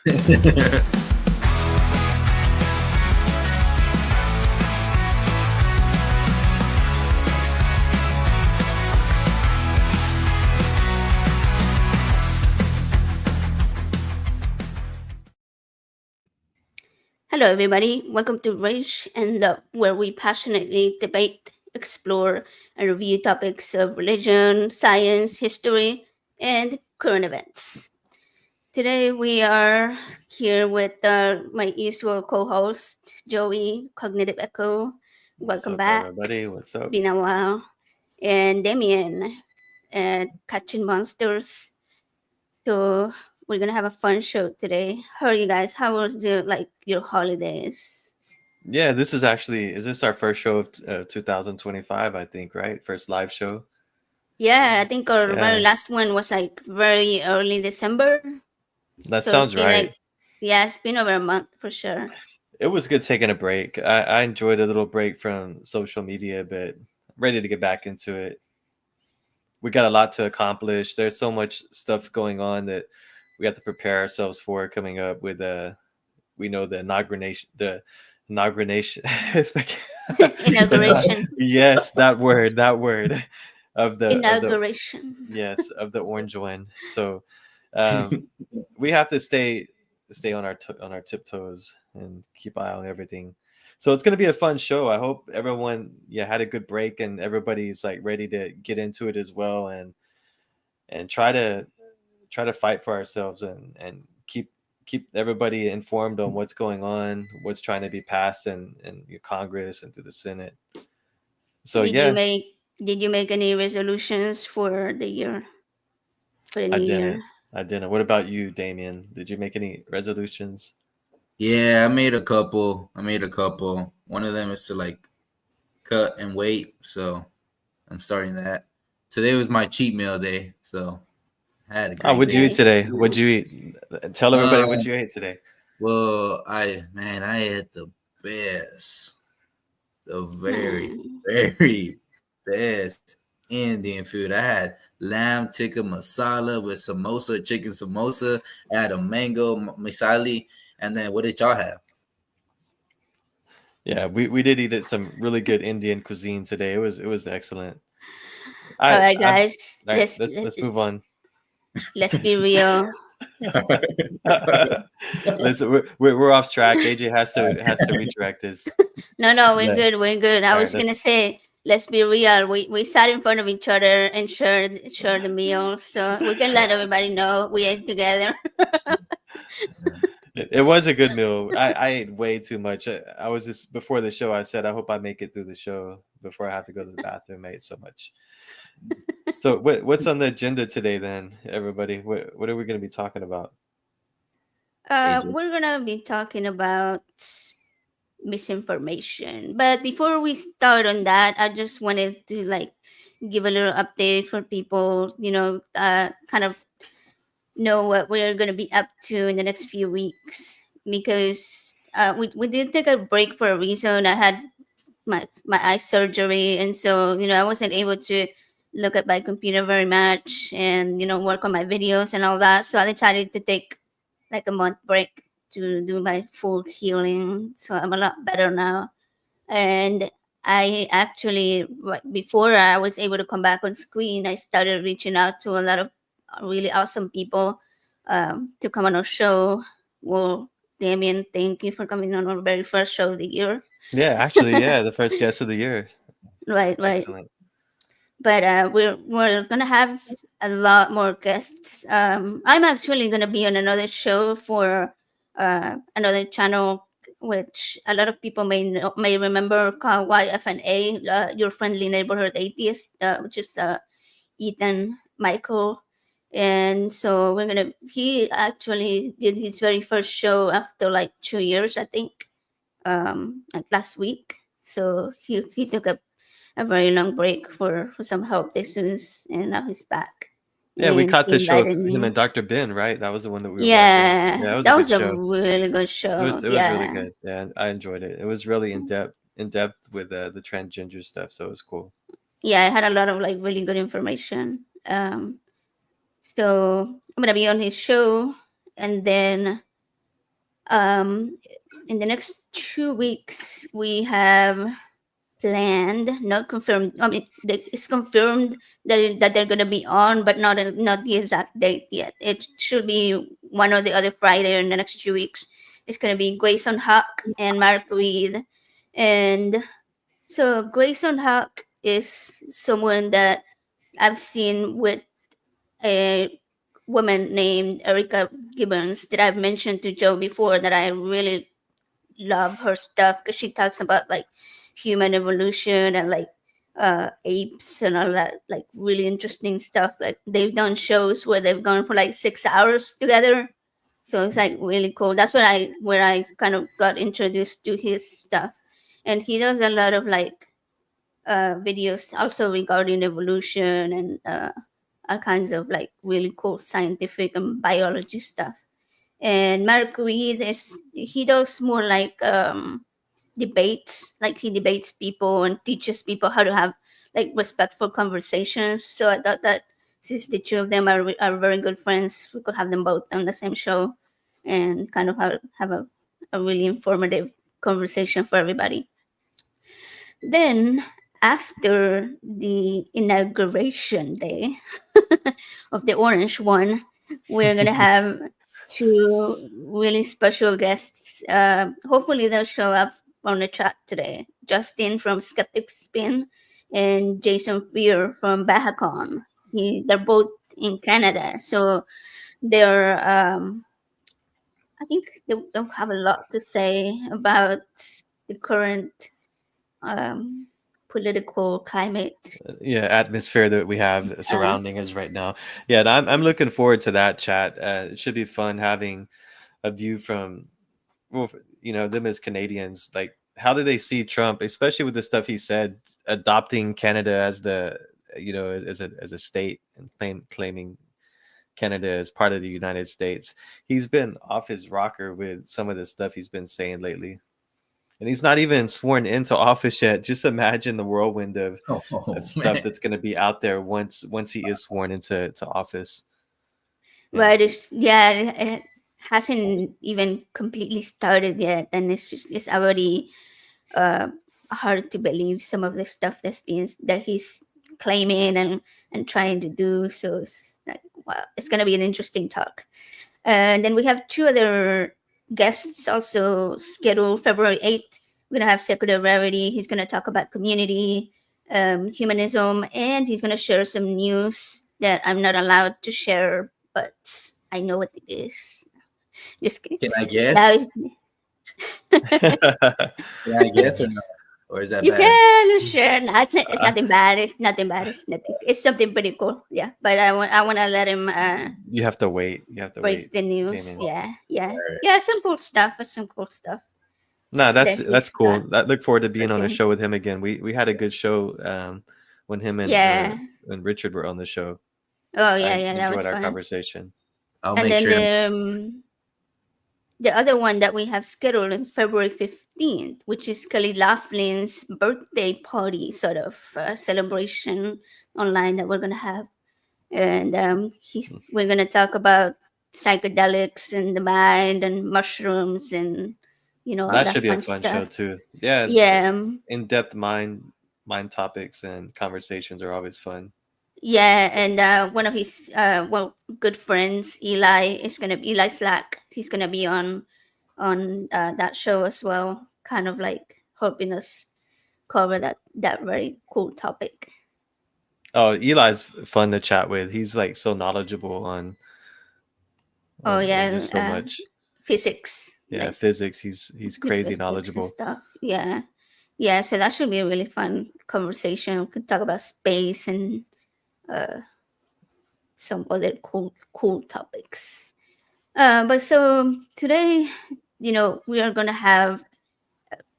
Hello, everybody. Welcome to Rage and where we passionately debate, explore, and review topics of religion, science, history, and current events. Today, we are here with my usual co-host, Joey, Cognitive Echo. What's Welcome up, back. everybody? What's up? Been a while. And Damien, Catching Monsters. So we're gonna have a fun show today. How are you guys? How was your holidays? Yeah, is this our first show of 2025, I think, right? First live show. So, Yeah, I think our very yeah, last one was like very early December. that So it's sounds been right. yeah, it's been over a month for sure. It was good taking a break. I enjoyed a little break from social media, but ready to get back into it. We got a lot to accomplish. There's so much stuff going on that we have to prepare ourselves for coming up with we know the inauguration Inauguration. yes, that word of the Inauguration. yes, of the orange one. So um we have to stay on on our tiptoes and keep eye on everything. So it's going to be a fun show. I hope everyone had a good break and everybody's like ready to get into it as well, and try to fight for ourselves and keep everybody informed on what's going on, what's trying to be passed in your Congress and through the Senate. So Did you yeah, make did you make any resolutions for the year for the I new didn't. year? I didn't. What about you, Damien? Did you make any resolutions? Yeah, I made a couple. One of them is to like cut and weight, so I'm starting that. Today was my cheat meal day, so I had a Oh, great what'd you day. eat Nice, today? What'd you nice. eat? Tell everybody Uh, what you ate today. well, I had the best, the very Hmm. very best Indian food. I had lamb tikka masala with samosa, chicken samosa. I had a mango misali, and then what did y'all have? Yeah, we did eat at some really good Indian cuisine today. It was excellent. All I right, I all guys. right, let's move on. Let's be real. We're off track. AJ has to redirect us. No, we're Yeah. good. We're good. I All right. was gonna say, let's be real. We sat in front of each other and shared the meal, so we can let everybody know we ate together. It was a good meal. I ate way too much. I was just before the show. I said I hope I make it through the show before I have to go to the bathroom. I ate so much. So what's on the agenda today then, everybody? What are we going to be talking about? AJ. We're gonna be talking about misinformation, but before we start on that, I just wanted to give a little update for people. Kind of know what we're going to be up to in the next few weeks because we did take a break for a reason. I had my eye surgery, and so I wasn't able to look at my computer very much and work on my videos and all that. So I decided to take like a month break to do my full healing. So I'm a lot better now, and I actually before I was able to come back on screen, I started reaching out to a lot of really awesome people to come on our show. Well, Damien, thank you for coming on our very first show of the year. Yeah, actually, yeah, the first guest of the year. Right, right. Excellent. But we're gonna have a lot more guests. I'm actually gonna be on another show for another channel, which a lot of people may remember, called YFNA, Your Friendly Neighborhood Atheist, which is Ethan Michael. And so he actually did his very first show after like 2 years, I think, like last week. So he took a very long break for some health issues, and now he's back. Yeah, we And caught he the show of invited him me. and Dr. Ben, right? That was the one that we were watching. Yeah, Yeah, it was a that good was a show. really good It show. was it was really Yeah. good. Yeah, I enjoyed it. It was really in depth with the transgender stuff, so it was cool. Yeah, I had a lot of like really good information. So I'm gonna be on his show, and then Um, in the next 2 weeks, we have planned, not confirmed. I mean, it's confirmed that they're gonna be on, but not the exact date yet. It should be one or the other Friday in the next 2 weeks. It's gonna be Grayson Huck and Mark Reed, and so Grayson Huck is someone that I've seen with a woman named Erica Gibbons that I've mentioned to Joe before, that I really love her stuff because she talks about like human evolution and like apes and all that, like really interesting stuff. Like they've done shows where they've gone for like 6 hours together, so it's like really cool. That's where I kind of got introduced to his stuff, and he does a lot of like videos also regarding evolution and all kinds of like really cool scientific and biology stuff. And Mark Reed is he does more like debates, like he debates people and teaches people how to have like respectful conversations. So I thought that since the two of them are very good friends, we could have them both on the same show and kind of have a really informative conversation for everybody. Then, after the inauguration day of the orange one, we're gonna have two really special guests. Hopefully, they'll show up on the chat today. Justin from Skeptic Spin and Jason Fear from Bahacon. They're both in Canada, so they're. I think they'll have a lot to say about the current um, political climate. Yeah, atmosphere that we have Uh, surrounding us right now. Yeah, and I'm looking forward to that chat. It should be fun having a view from, well, them as Canadians. Like, how do they see Trump, especially with the stuff he said, adopting Canada as the, as a state, and claiming Canada as part of the United States. He's been off his rocker with some of the stuff he's been saying lately. And he's not even sworn into office yet. Just imagine the whirlwind of Oh stuff man. that's going to be out there once he is sworn into office. but And it hasn't even completely started yet, and it's already uh, hard to believe some of the stuff that he's claiming and trying to do. So it's like, wow, it's gonna be an interesting talk. And then we have two other guests also scheduled February 8th. We're going to have Secular Rarity. He's going to talk about community, humanism, and he's going to share some news that I'm not allowed to share, but I know what it is. Just kidding. Can I Yeah, guess? Can I guess or no? Or is that you bad? can share. No, it's nothing bad. It's nothing bad. It's nothing. It's something pretty cool. Yeah, but I want to let him you have to wait. You have to break wait, the news. Damien. Yeah, yeah, Or yeah. Some cool stuff. Some cool stuff No, that that's he's cool. got I look forward to being on a working. show with him again. We had a good show when him Yeah. and Richard were on the show. Oh yeah, I yeah. That was enjoyed our fun. conversation. I'll And make then sure. the other one that we have scheduled is February 15th, which is Kelly Laughlin's birthday party sort of celebration online that we're gonna have, and we're gonna talk about psychedelics and the mind and mushrooms and all That that should be a fun fun stuff. show too. Yeah, Yeah, in-depth mind topics and conversations are always fun. yeah, and one of his good friends, Eli Slack. He's gonna be on that show as well, kind of like helping us cover that very cool topic. Oh, Eli's fun to chat with. He's like so knowledgeable Oh on yeah, just so much. physics, Yeah, like physics. He's the crazy physics and knowledgeable. stuff. Yeah, yeah. So that should be a really fun conversation. We could talk about space and uh, some other cool topics. But so today, we are gonna have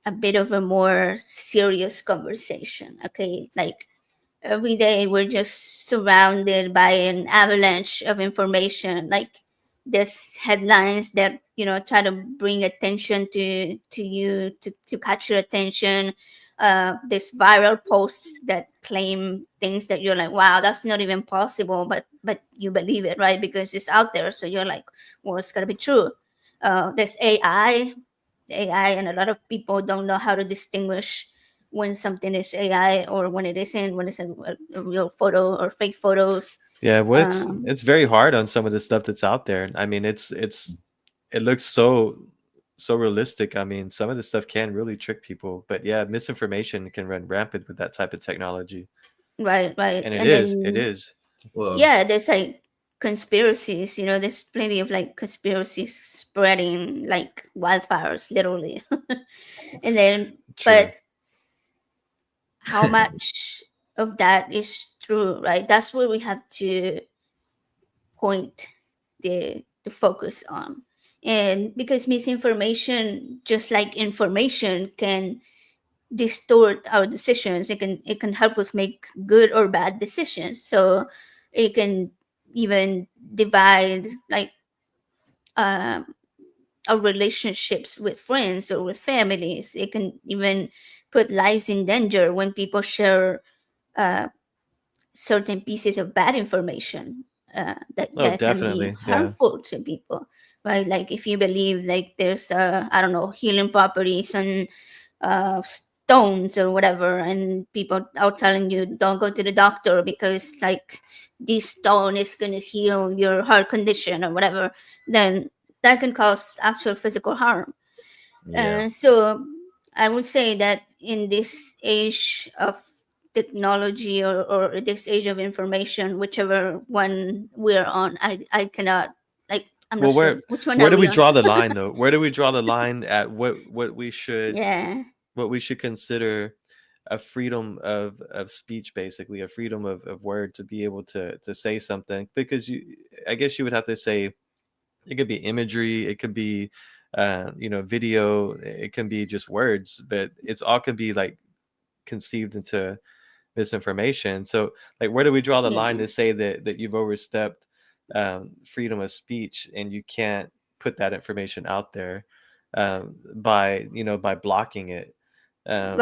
a bit of a more serious conversation. Okay, like every day we're just surrounded by an avalanche of information, like these headlines that try to bring attention to you, to catch your attention, this viral posts that claim things that you're like, wow, that's not even possible, but you believe it, right? Because it's out there, so you're like, well, it's got to be true. There's AI, and a lot of people don't know how to distinguish when something is AI or when it isn't, when it's a real photo or fake photos. Yeah, well, Um, it's very hard on some of the stuff that's out there. I mean, it looks so realistic. I mean, some of the stuff can really trick people. But yeah, misinformation can run rampant with that type of technology, right, right. and it And is, it then, is. Well, yeah, there's like conspiracies, there's plenty of like conspiracies spreading like wildfires, literally. And then, but True. how much of that is true, right? That's where we have to point the focus on. And because misinformation, just like information, can distort our decisions, it can help us make good or bad decisions. So it can even divide like um our relationships with friends or with families. It can even put lives in danger when people share uh, certain pieces of bad information Oh, that can be definitely. Yeah. harmful to people, right? Like if you believe like there's I don't know, healing properties on stones or whatever, and people are telling you don't go to the doctor because like this stone is going to heal your heart condition or whatever, then that can cause actual physical harm. yeah. So I would say that in this age of technology, or this age of information, whichever one we're on, I cannot, like, I'm not Well, sure which one where are do we we on. draw the line though? Where do we draw the line at Yeah, what we should consider a freedom of speech, basically a freedom of word to be able to say something? Because I guess you would have to say it could be imagery, it could be video, it can be just words, but it's all could be like conceived into misinformation. So like where do we draw the line yeah, to say that you've overstepped freedom of speech and you can't put that information out there by by blocking it? um,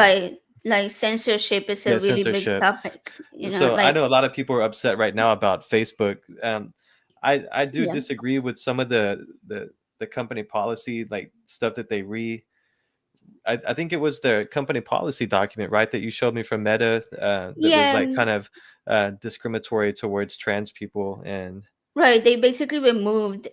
like censorship is a yeah, really big censorship. topic, So I like, know a lot of people are upset right now about Facebook. I do yeah, disagree with some of the company policy like stuff that they I think it was the company policy document, right, that you showed me from Meta, that was yeah, like kind of discriminatory towards trans people. And right. They basically removed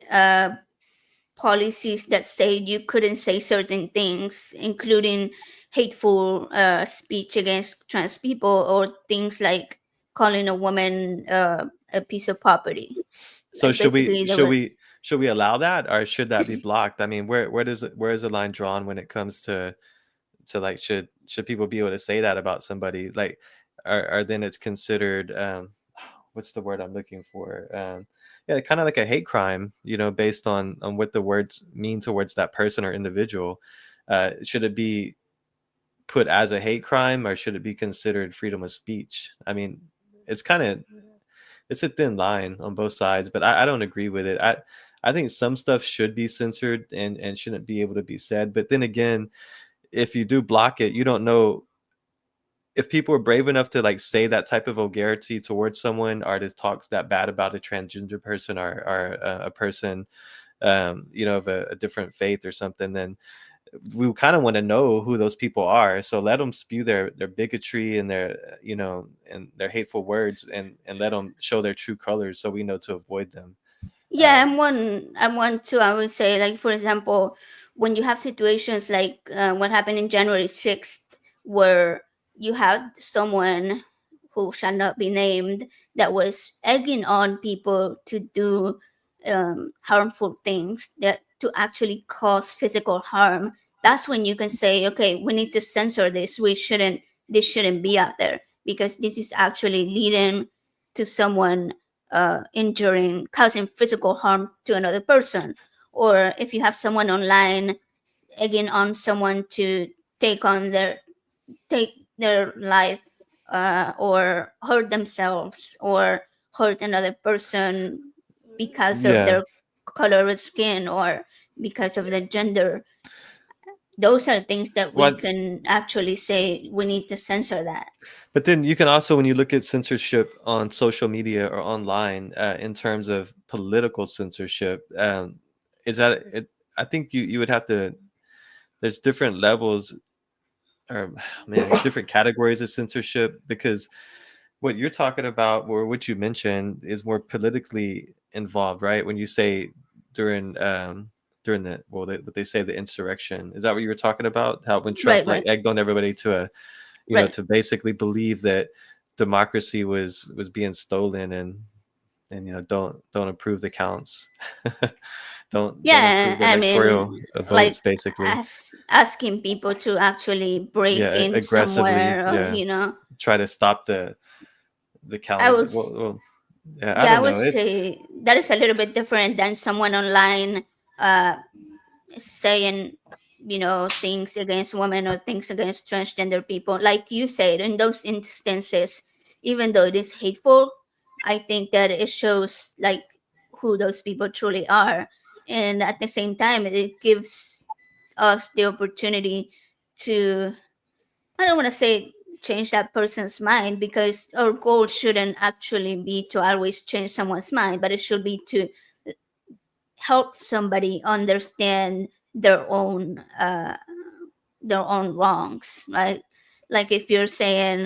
policies that say you couldn't say certain things, including hateful speech against trans people, or things like calling a woman a piece of property. so Like basically, they were, should we allow that, or should that be blocked? I mean, where is the line drawn when it comes to like should people be able to say that about somebody, like are then it's considered what's the word I'm looking for, yeah, kind of like a hate crime, based on what the words mean towards that person or individual. Should it be put as a hate crime, or should it be considered freedom of speech? I mean, it's kind of it's a thin line on both sides, but I don't agree with it. I think some stuff should be censored and shouldn't be able to be said. But then again, if you do block it, you don't know if people are brave enough to like say that type of vulgarity towards someone, or to talk that bad about a transgender person, or a person of a different faith or something. Then we kind of want to know who those people are. So let them spew their bigotry and their and their hateful words, and let them show their true colors so we know to avoid them. yeah, um, I'm one too. I would say, like, for example, when you have situations like what happened in January 6th, where you had someone who shall not be named that was egging on people to do harmful things, that to actually cause physical harm. That's when you can say, okay, we need to censor this. This shouldn't be out there, because this is actually leading to someone injuring, causing physical harm to another person. Or if you have someone online egging on someone to take on their take their life, or hurt themselves, or hurt another person because of yeah. their color of skin, or because of their gender, those are things that we Well, can actually say we need to censor that. but then you can also, when you look at censorship on social media or online, in terms of political censorship, is that it? I think you would have to. There's different levels, or man, different categories of censorship, because what you're talking about, or what you mentioned, is more politically involved, right? When you say during during the, well, what they say, the insurrection, is that what you were talking about? How when Trump Right, like right, egged on everybody to a, right. to basically believe that democracy was being stolen, and don't approve the counts. Don't Yeah, approve the I electoral mean, votes, like basically. asking people to actually break Yeah, in aggressively, somewhere, or yeah, try to stop the I counting. was Yeah, I yeah, I don't would know. It's say that is a little bit different than someone online uh saying, things against women or things against transgender people. Like you said, in those instances, even though it is hateful, I think that it shows like who those people truly are. And at the same time, it gives us the opportunity to, I don't want to say change that person's mind, because our goal shouldn't actually be to always change someone's mind, but it should be to help somebody understand their own wrongs, right? Like if you're saying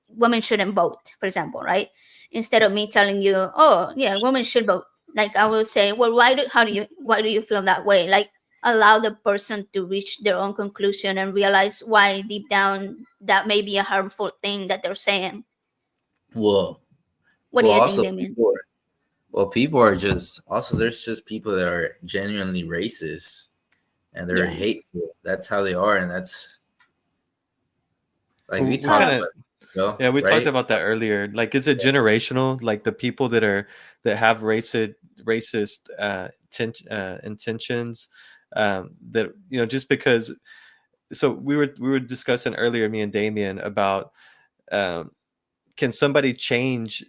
women shouldn't vote, for example, right? Instead of me telling you, oh yeah, women should vote, like I will say, well, why do you feel that way? Like allow the person to reach their own conclusion and realize why deep down that may be a harmful thing that they're saying. Well, What do well, you think, also Damien? people are just also there's just people that are genuinely racist and they're Yeah. hateful. That's how they are, and that's like we we talked kind uh, of about, Yeah, we talked right? about that earlier. Like, is it generational? Like the people that have racist intentions, that just because. So we were discussing earlier, me and Damien, about, um, can somebody change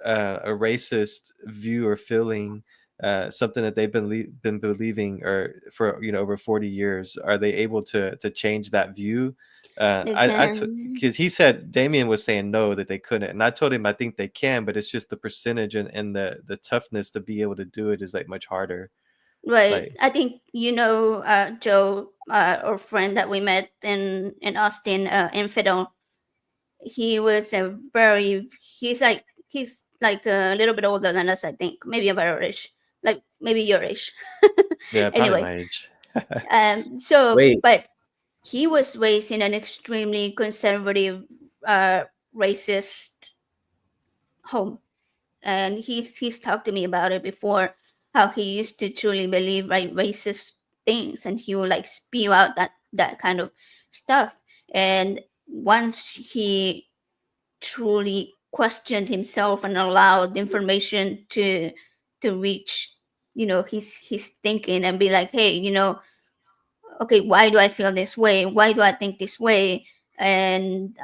a racist view or feeling, something that they've been believing, or for over 40 years? Are they able to change that view? they I can. because he said, Damien was saying no, that they couldn't, and I told him I think they can, but it's just the percentage, and the toughness to be able to do it is like much harder. Right. Like, I think Joe, our friend that we met in Austin, Infidel. He was a very he's like a little bit older than us. I think maybe about our age, like maybe your age. yeah, probably Anyway, my age. so Wait, but he was raised in an extremely conservative, uh, racist home, and he's talked to me about it before, how he used to truly believe like racist things, and he would like spew out that kind of stuff. And once he truly questioned himself and allowed the information to reach, his thinking, and be like, hey, okay, why do I feel this way? Why do I think this way? And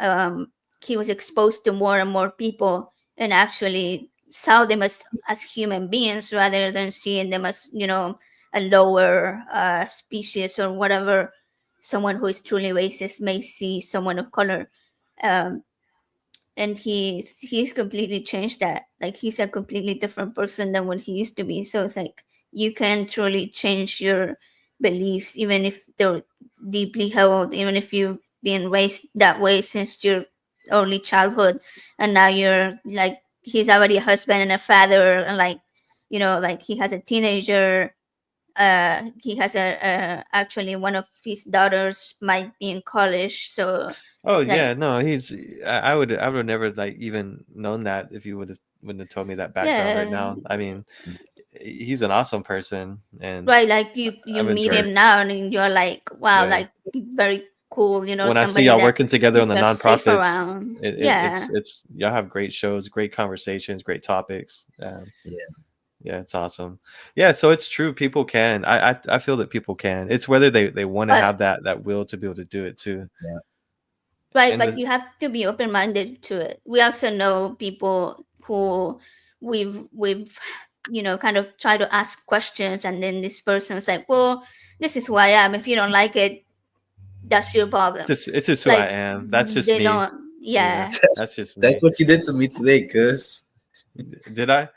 he was exposed to more and more people, and actually saw them as human beings, rather than seeing them as, a lower species, or whatever someone who is truly racist may see someone of color. Um, and he's completely changed that. Like he's a completely different person than what he used to be. So it's like you can truly change your beliefs, even if they're deeply held, even if you've been raised that way since your early childhood, and now you're like, he's already a husband and a father, and like, like he has a teenager. He has actually one of his daughters might be in college, so Oh like, yeah, no, I would have never like even known that if you wouldn't have told me that background right yeah. now. I mean, he's an awesome person, and Right, like you I've meet enjoyed. him now and you're like, wow, Yeah, like very cool, when I see somebody y'all that working together you on the feel safe nonprofits, around. it's Yeah. y'all have great shows, great conversations, great topics. Yeah, Yeah, it's awesome. Yeah, so it's true. People can. I feel that people can. It's whether they want to But have that will to be able to do it too. yeah, right, And but you have to be open minded to it. We also know people who we've kind of try to ask questions, and then this person's like, well, this is who I am. If you don't like it, that's your problem. it's just who I Like am. That's just they me. don't, Yeah, yeah. that's just me. that's what you did to me today, cuz. Did I?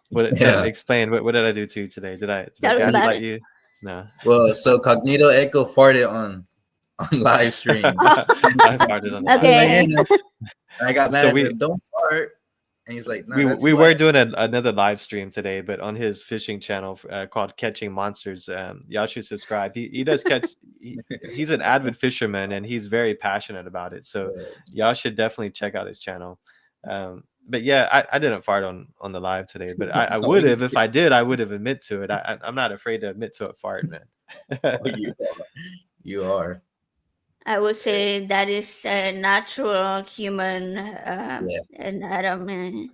What? Yeah, Explain. What did I do to you today? Did I Tell us you, about gaslight it. you? No. Well, so Cognito Echo farted on live stream. I farted on the I was live like, Okay. stream. yeah. And I got mad So at we him. Don't fart. And he's like, nah, we that's we who I were am. doing another live stream today, but on his fishing channel called Catching Monsters. Y'all should subscribe. He does catch. He's an avid fisherman and he's very passionate about it. So y'all should definitely check out his channel. But yeah, I didn't fart on the live today, but I Oh, would have if I did. I would have admit to it. I'm not afraid to admit to a fart, man. oh, you are. You are. I would say that is a natural human Yeah. anatomy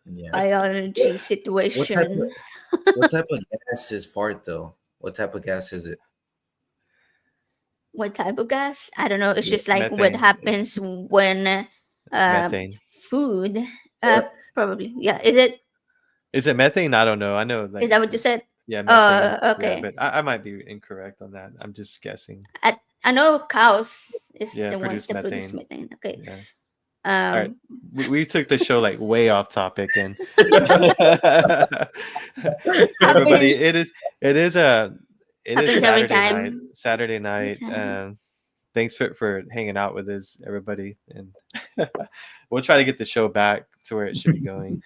Yeah. biology What type of situation. what type of gas is fart though? What type of gas is it? What type of gas? I don't know. It's Yeah. just like what Methane. happens when It's uh, methane. food. Or Probably. Yeah. Is it? Is it methane? I don't know. I know Is like that what you said? yeah, methane. Yeah, Okay. but I might be incorrect on that. I'm just guessing. I know cows is Yeah, the ones produce that produce methane. methane. Okay. Yeah. All right. Um, We took the show like way off topic and everybody happens it is a it is happens every Saturday night. time. Saturday Every night. time. Thanks for hanging out with us, everybody. And we'll try to get the show back to where it should be going.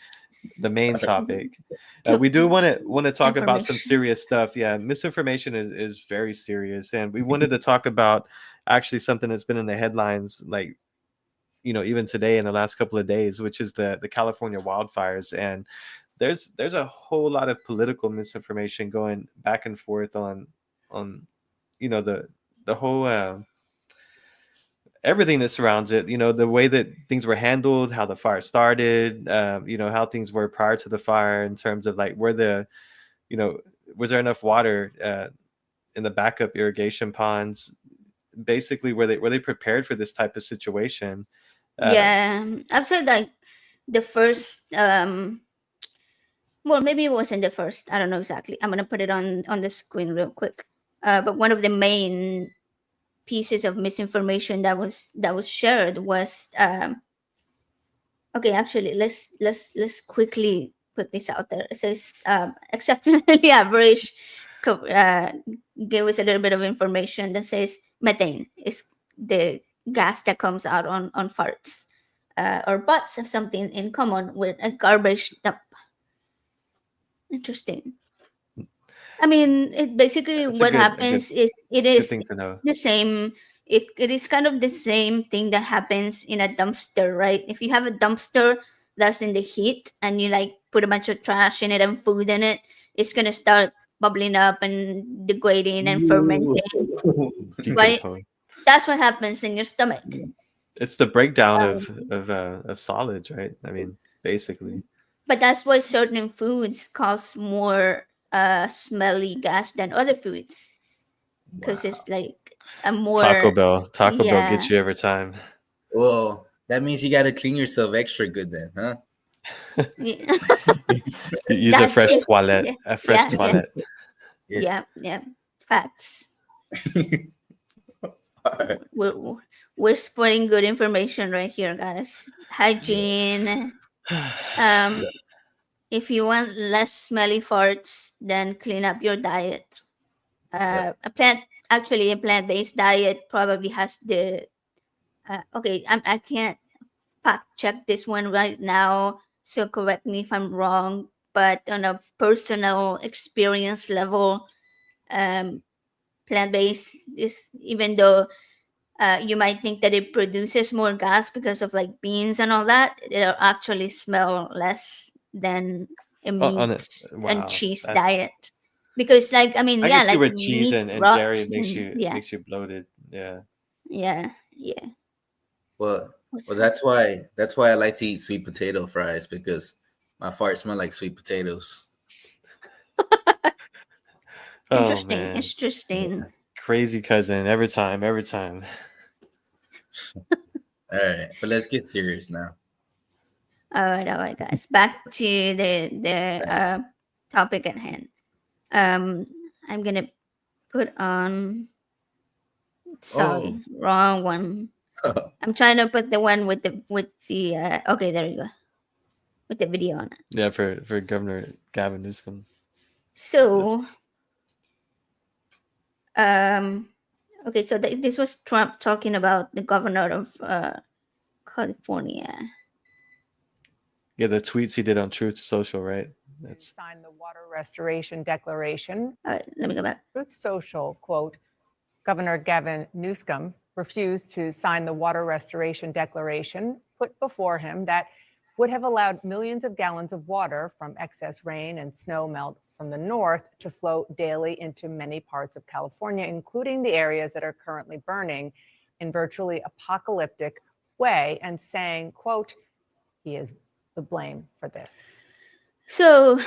The main topic. To We do want to talk about some information. serious stuff. Yeah, misinformation is very serious, and we wanted to talk about actually something that's been in the headlines, like even today in the last couple of days, which is the California wildfires. And there's a whole lot of political misinformation going back and forth on the whole. Everything that surrounds it, the way that things were handled, how the fire started, how things were prior to the fire in terms of like where you know, was there enough water in the backup irrigation ponds? Basically, were they prepared for this type of situation? Uh, Yeah, I've said like the first. Well, maybe it wasn't the first. I don't know exactly. I'm gonna put it on the screen real quick. But one of the main pieces of misinformation that was shared was okay. Actually, let's quickly put this out there. It says exceptionally average. Give us a little bit of information that says methane is the gas that comes out on farts or butts have something in common with a garbage dump. Interesting. I mean, it basically that's a what good a good happens is it good is thing to know. the same. It is kind of the same thing that happens in a dumpster, right? If you have a dumpster that's in the heat and you like put a bunch of trash in it and food in it, it's gonna start bubbling up and degrading and You. fermenting. Right? Decompose. That's what happens in your stomach. It's the breakdown Um, of solids, right? I mean, basically. but that's why certain foods cause more smelly gas than other foods because Wow. it's like a Taco more Bell. Taco Bell yeah. gets you every time. Well, that means you gotta clean yourself extra good then, huh? Yeah. You use a That's fresh just toilet. yeah, A fresh yeah, yeah, toilet. Yeah. yeah. Facts. All right. We're spreading good information right here, guys. Yeah. Hygiene. Um, if you want less smelly farts, then clean up your diet. Yep. A plant-based diet probably has the. Okay, I can't fact check this one right now, so correct me if I'm wrong. But on a personal experience level, um, plant-based is even though you might think that it produces more gas because of like beans and all that, it'll actually smell less than a On it. meat and Wow. cheese That's diet. Because like I mean, I can yeah, see like where cheese meat and dairy rots makes and you yeah, makes you bloated. Yeah. yeah. Well, What's well, that? that's why I like to eat sweet potato fries because my farts smell like sweet potatoes. Oh Interesting, man. interesting. Yeah. Crazy cousin every time, every time. All right, but let's get serious now. All right, guys. Back to the topic at hand. Um, I'm gonna put on. Oh, Sorry, wrong one. I'm trying to put the one with the. Okay, there you go. With the video on it. Yeah, for Governor Gavin Newsom. That's So Um, okay, so this was Trump talking about the governor of California. Yeah, the tweets he did on Truth Social, right? To That's sign the Water Restoration Declaration. Let me go back. Truth Social, quote, Governor Gavin Newsom refused to sign the Water Restoration Declaration put before him that would have allowed millions of gallons of water from excess rain and snow melt from the north to flow daily into many parts of California, including the areas that are currently burning in virtually apocalyptic way, and saying, quote, he is the blame for this. So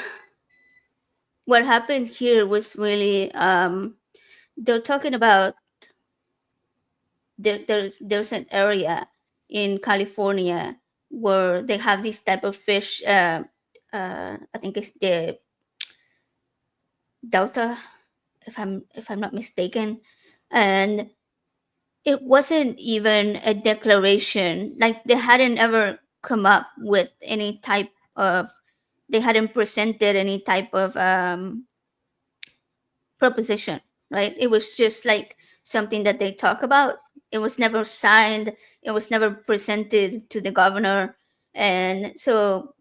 what happened here was really they're talking about there's an area in California where they have this type of fish. I think it's the Delta, if I'm not mistaken, and it wasn't even a declaration. Like they hadn't ever come up with any type of. They hadn't presented any type of proposition, right? It was just like something that they talk about. It was never signed. It was never presented to the governor, and so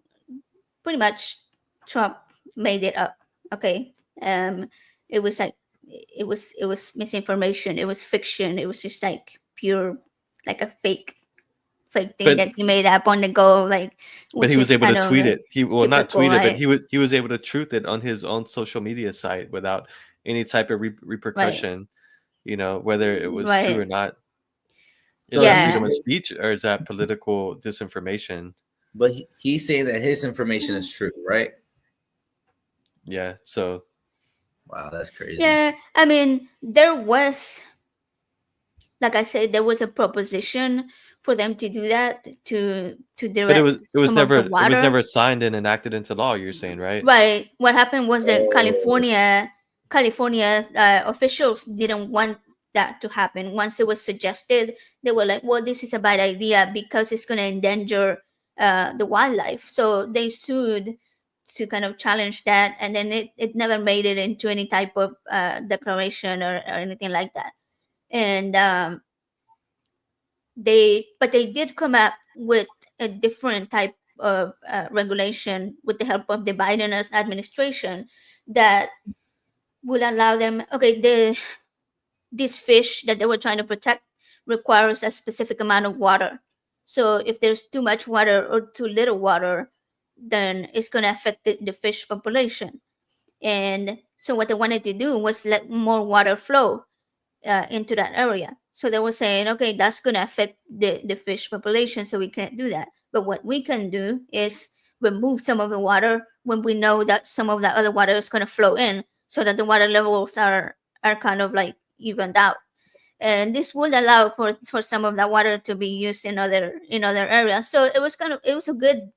pretty much Trump made it up. Okay, um, it was like it was misinformation. It was fiction. It was just like pure, like a fake thing but that he made up on the go, like but he which was is able to kind of tweet it. He well not typical, tweet it, but right? he was able to truth it on his own social media site without any type of Right, repercussion. Whether it was true or right. not. Is So that he Yeah. freedom of said, speech or is that political disinformation? but he's saying that his information is true, right? Yeah. So Wow, that's crazy. Yeah, I mean, there was, like I said, there was a proposition for them to do that to but it direct was it was some of never the it was water. never signed and enacted into law, you're saying, right? Right. What happened was that Oh, California officials didn't want that to happen. Once it was suggested, they were like, "Well, this is a bad idea because it's going to endanger the wildlife." So they sued to kind of challenge that, and then it never made it into any type of declaration or anything like that. And they did come up with a different type of regulation with the help of the Biden administration that will allow them. Okay, this fish that they were trying to protect requires a specific amount of water. So if there's too much water or too little water, then it's going to affect the fish population. And so what they wanted to do was let more water flow into that area. So they were saying, okay, that's going to affect the fish population, so we can't do that. But what we can do is remove some of the water when we know that some of that other water is going to flow in, so that the water levels are kind of like evened out. And this would allow for some of that water to be used in other areas. So it was a good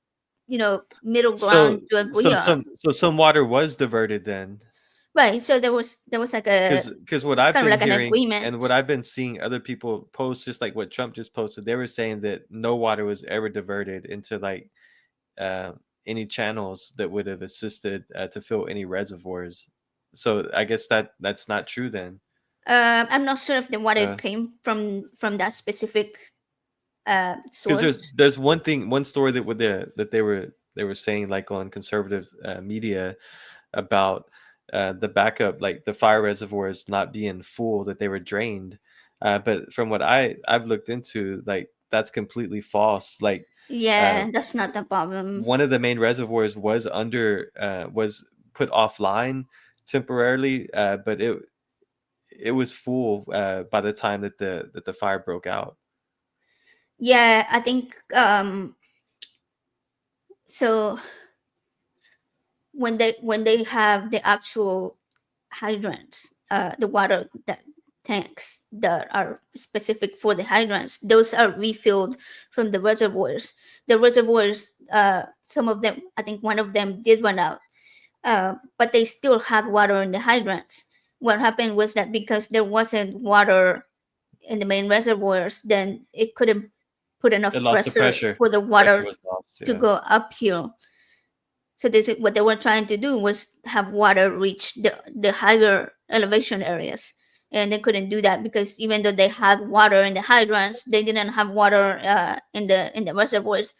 middle So ground to agree so on, some water was diverted then. right? So there was like a Because what I've kind of been like an hearing agreement. and what I've been seeing other people post, just like what Trump just posted, they were saying that no water was ever diverted into like uh, any channels that would have assisted to fill any reservoirs. So I guess that's not true then. I'm not sure if the water Because came from that specific source. there's one story that they were saying like on conservative media about the backup, like the fire reservoirs not being full, that they were drained. But from what I've looked into, like that's completely false. Like uh, Yeah, that's not the problem. one of the main reservoirs was put offline temporarily, but it was full by the time that the fire broke out. Yeah, I think so. When they have the actual hydrants, the water that tanks that are specific for the hydrants, those are refilled from the reservoirs. The reservoirs, some of them, I think one of them did run out, but they still have water in the hydrants. What happened was that because there wasn't water in the main reservoirs, then it couldn't put enough It lost the pressure pressure. for the Pressure water was lost. to Yeah. go uphill. So this is what they were trying to do, was have water reach the higher elevation areas, and they couldn't do that because even though they had water in the hydrants, they didn't have water in the reservoirs,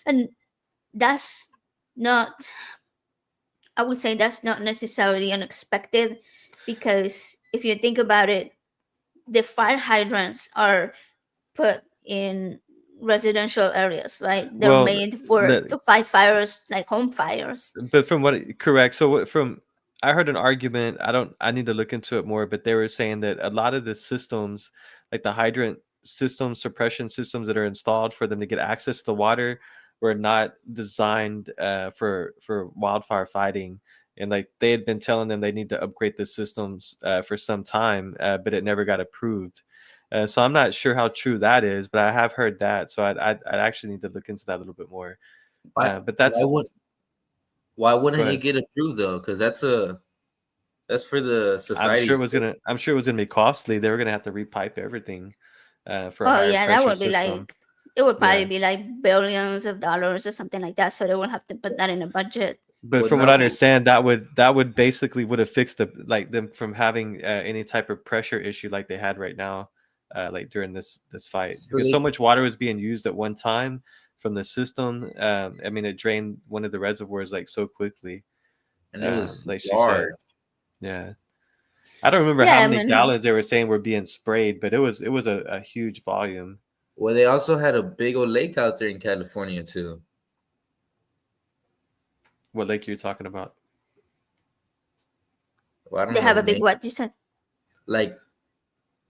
and that's not. I would say that's not necessarily unexpected, because if you think about it, the fire hydrants are put in residential areas, right? They're Well, made for the to fight fires like home fires. but from correct. So from I heard an argument. I don't. I need to look into it more. But they were saying that a lot of the systems, like the hydrant systems, suppression systems that are installed for them to get access to the water, were not designed for wildfire fighting. And like they had been telling them they need to upgrade the systems for some time, but it never got approved. So I'm not sure how true that is, but I have heard that. So I'd actually need to look into that a little bit more. Why But why that's would why go wouldn't it ahead. get approved though? Because that's for the I'm sure it society's was sake. gonna. I'm sure it was gonna be costly. They were gonna have to repipe everything for a Oh higher yeah, that pressure would be system. like, it would probably Yeah, be like billions of dollars or something like that. So they will have to put that in a budget. but Would from what I not be understand, that would basically would have fixed the like them from having any type of pressure issue like they had right now, like during this fight, so because they so much water was being used at one time from the system. I mean, it drained one of the reservoirs like so quickly. and it was Like she said, large. yeah. I don't remember how Yeah, I many mean, gallons they were saying were being sprayed, but it was a huge volume. Well, they also had a big old lake out there in California too. What lake you're talking about? Well, I don't they know have the a big name. what you said. Like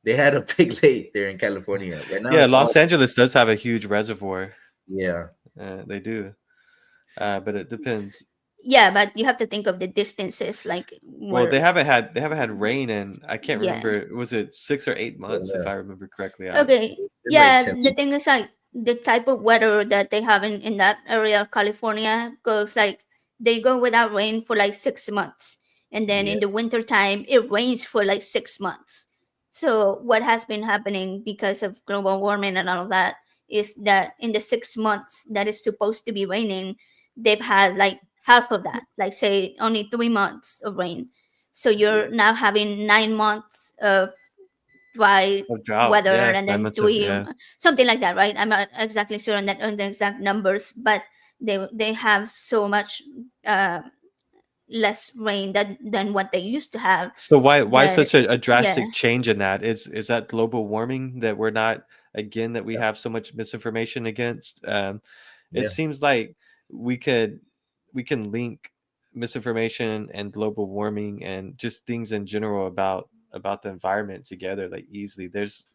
they had a big lake there in California. Right now Yeah, it's all Los Angeles does have a huge reservoir. yeah. They do, but it depends. Yeah, but you have to think of the distances, like Well, where. they haven't had rain, and I can't Yeah. remember. Was it 6 or 8 months if Yeah. I remember correctly? Okay. It's been like Yeah, 10. the thing is like the type of weather that they have in that area of California goes like they go without rain for like 6 months. And then Yeah. in the winter time it rains for like 6 months. So what has been happening because of global warming and all of that is that in the 6 months that is supposed to be raining, they've had like half of that, like say only 3 months of rain. So Yeah. you're now having 9 months of dry Of drought, weather, yeah, and nine then months of three, yeah. something like that, right? I'm not exactly sure on that, on the exact numbers, but they have so much uh less rain than what they used to have. So why That such a yeah, drastic change in that? Is that global warming that we're not again that we have so much misinformation against? It Yeah. seems like we could we can link misinformation and global warming and just things in general about the environment together like easily. There's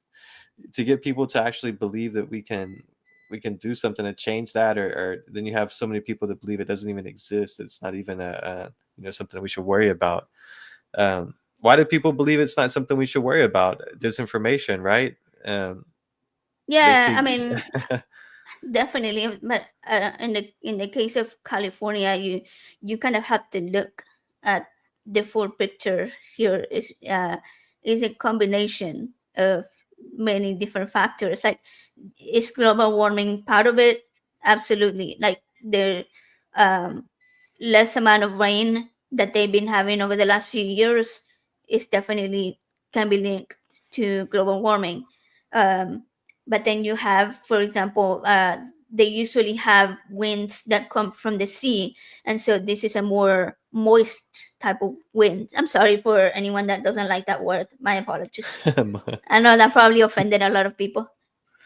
to get people to actually believe that we can do something to change that, or then you have so many people that believe it doesn't even exist. It's not even a something we should worry about. Why do people believe it's not something we should worry about? Disinformation, right? um, they yeah, I see mean, definitely, but in the case of California, you kind of have to look at the full picture. Here is a combination of many different factors. Like, is global warming part of it? Absolutely. Like the um, less amount of rain that they've been having over the last few years is definitely can be linked to global warming. Um, but then you have, for example, they usually have winds that come from the sea, and so this is a more moist type of wind. I'm sorry for anyone that doesn't like that word. My apologies. I know that probably offended a lot of people.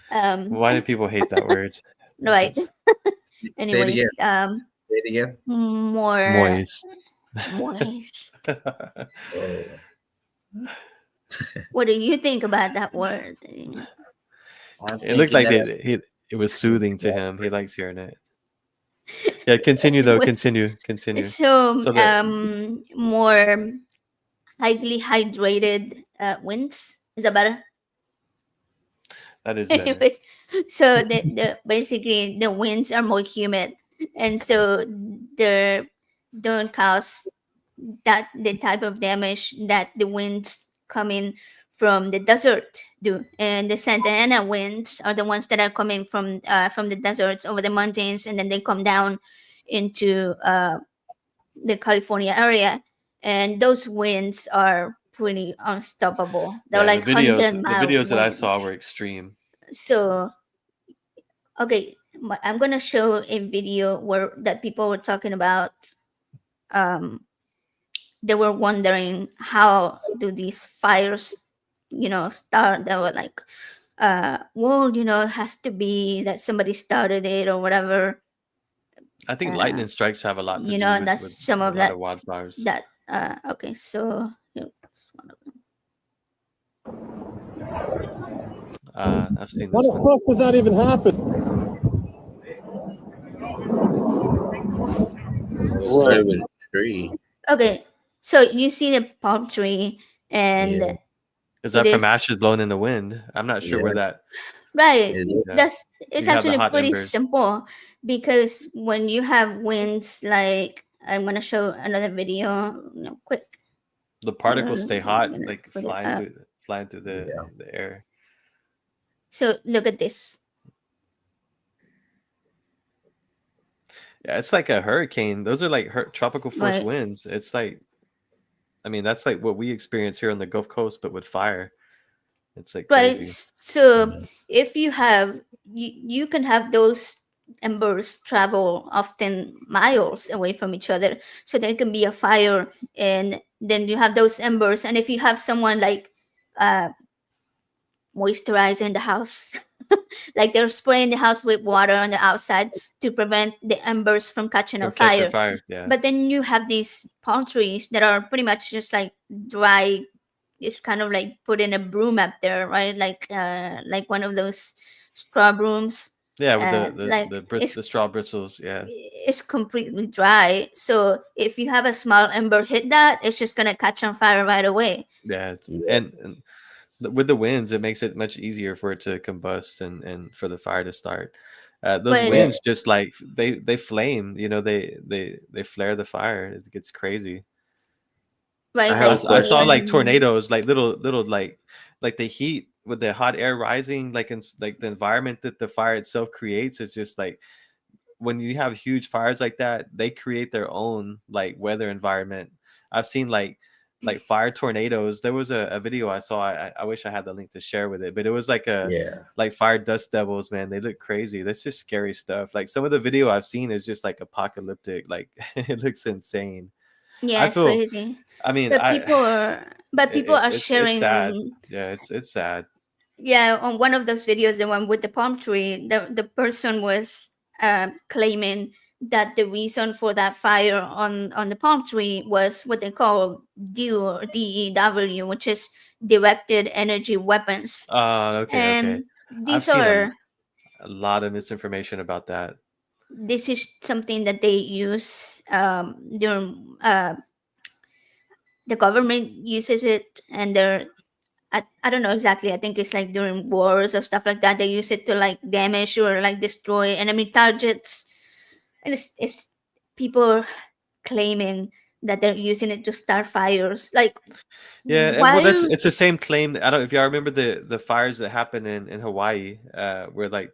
Um, why do people hate that word? It's right. just Say it again. Anyways, Say it again. more moist. moist. Oh, What do you think about that word? I'm It looked thinking like that it was it's soothing to him. He water. likes hearing it. Yeah, continue It though. was Continue. so So that more highly hydrated winds. Is that better? that is better. Anyways, so the basically the winds are more humid, and so they don't cause that the type of damage that the winds coming from the desert do. And the Santa Ana winds are the ones that are coming from the deserts over the mountains, and then they come down into the California area, and those winds are pretty unstoppable. They're Yeah, like 100 the mile videos that I saw were winds. extreme. So okay, I'm gonna show a video where that people were talking about. Um, they were wondering how do these fires, start. They were like, well, it has to be that somebody started it or whatever. I think Uh, lightning strikes have a lot to do and that's some with of a lot that of wildfires. that okay, so here's one of them. I've seen What this the one. fuck does that even happen? It What? started with a tree. Okay, so you see the palm tree, and Yeah, Is it that from is ashes blown in the wind? I'm not sure where yeah. that. right. It's Yeah, That's it's you have the actually hot pretty embers. simple because when you have winds, like I'm gonna show another video, quick. The Here, particles stay I'm hot, gonna like put it up. flying through yeah, the air. So look at this. Yeah, it's like a hurricane. Those are like tropical force Right, winds. It's like, I mean, that's like what we experience here on the Gulf Coast, but with fire. It's like right. crazy. So if you can have those embers travel often miles away from each other, so there can be a fire, and then you have those embers, and if you have someone like uh moisturizing the house, like they're spraying the house with water on the outside to prevent the embers from catching on From catching fire. fire. Yeah. But then you have these palm trees that are pretty much just like dry. It's kind of like putting a broom up there, right? Like one of those straw brooms. Yeah, with Like the straw bristles. Yeah. it's completely dry. So if you have a small ember hit that, it's just gonna catch on fire right away. Yeah. yeah, And with the winds, it makes it much easier for it to combust and for the fire to start. Those But yeah. winds just like they flame. They flare the fire. It gets crazy. I right, have a I saw question. like when tornadoes, like little like the heat with the hot air rising, like like the environment that the fire itself creates is just like when you have huge fires like that, they create their own like weather environment. I've seen like fire tornadoes. There was a video I saw. I wish I had the link to share with it, but it was like a Yeah, like fire dust devils, man. They look crazy. That's just scary stuff. Like some of the video I've seen is just like apocalyptic. Like it looks insane. yeah, I it's feel. crazy. I mean, But people are but people are it's sad. sharing. Yeah, it's sad. Yeah, on one of those videos, the one with the palm tree, the person was claiming that the reason for that fire on the palm tree was what they call DEW, or DEW, which is directed energy weapons. Okay, okay. And I've these seen are a lot of misinformation about that. this is something that they use during the government uses it, and I don't know exactly. I think it's like during wars or stuff like that. They use it to like damage or like destroy enemy targets. And it's people claiming that they're using it to start fires. Like, Yeah, and well, why? it's the same claim. I don't if y'all remember the fires that happened in Hawaii, where like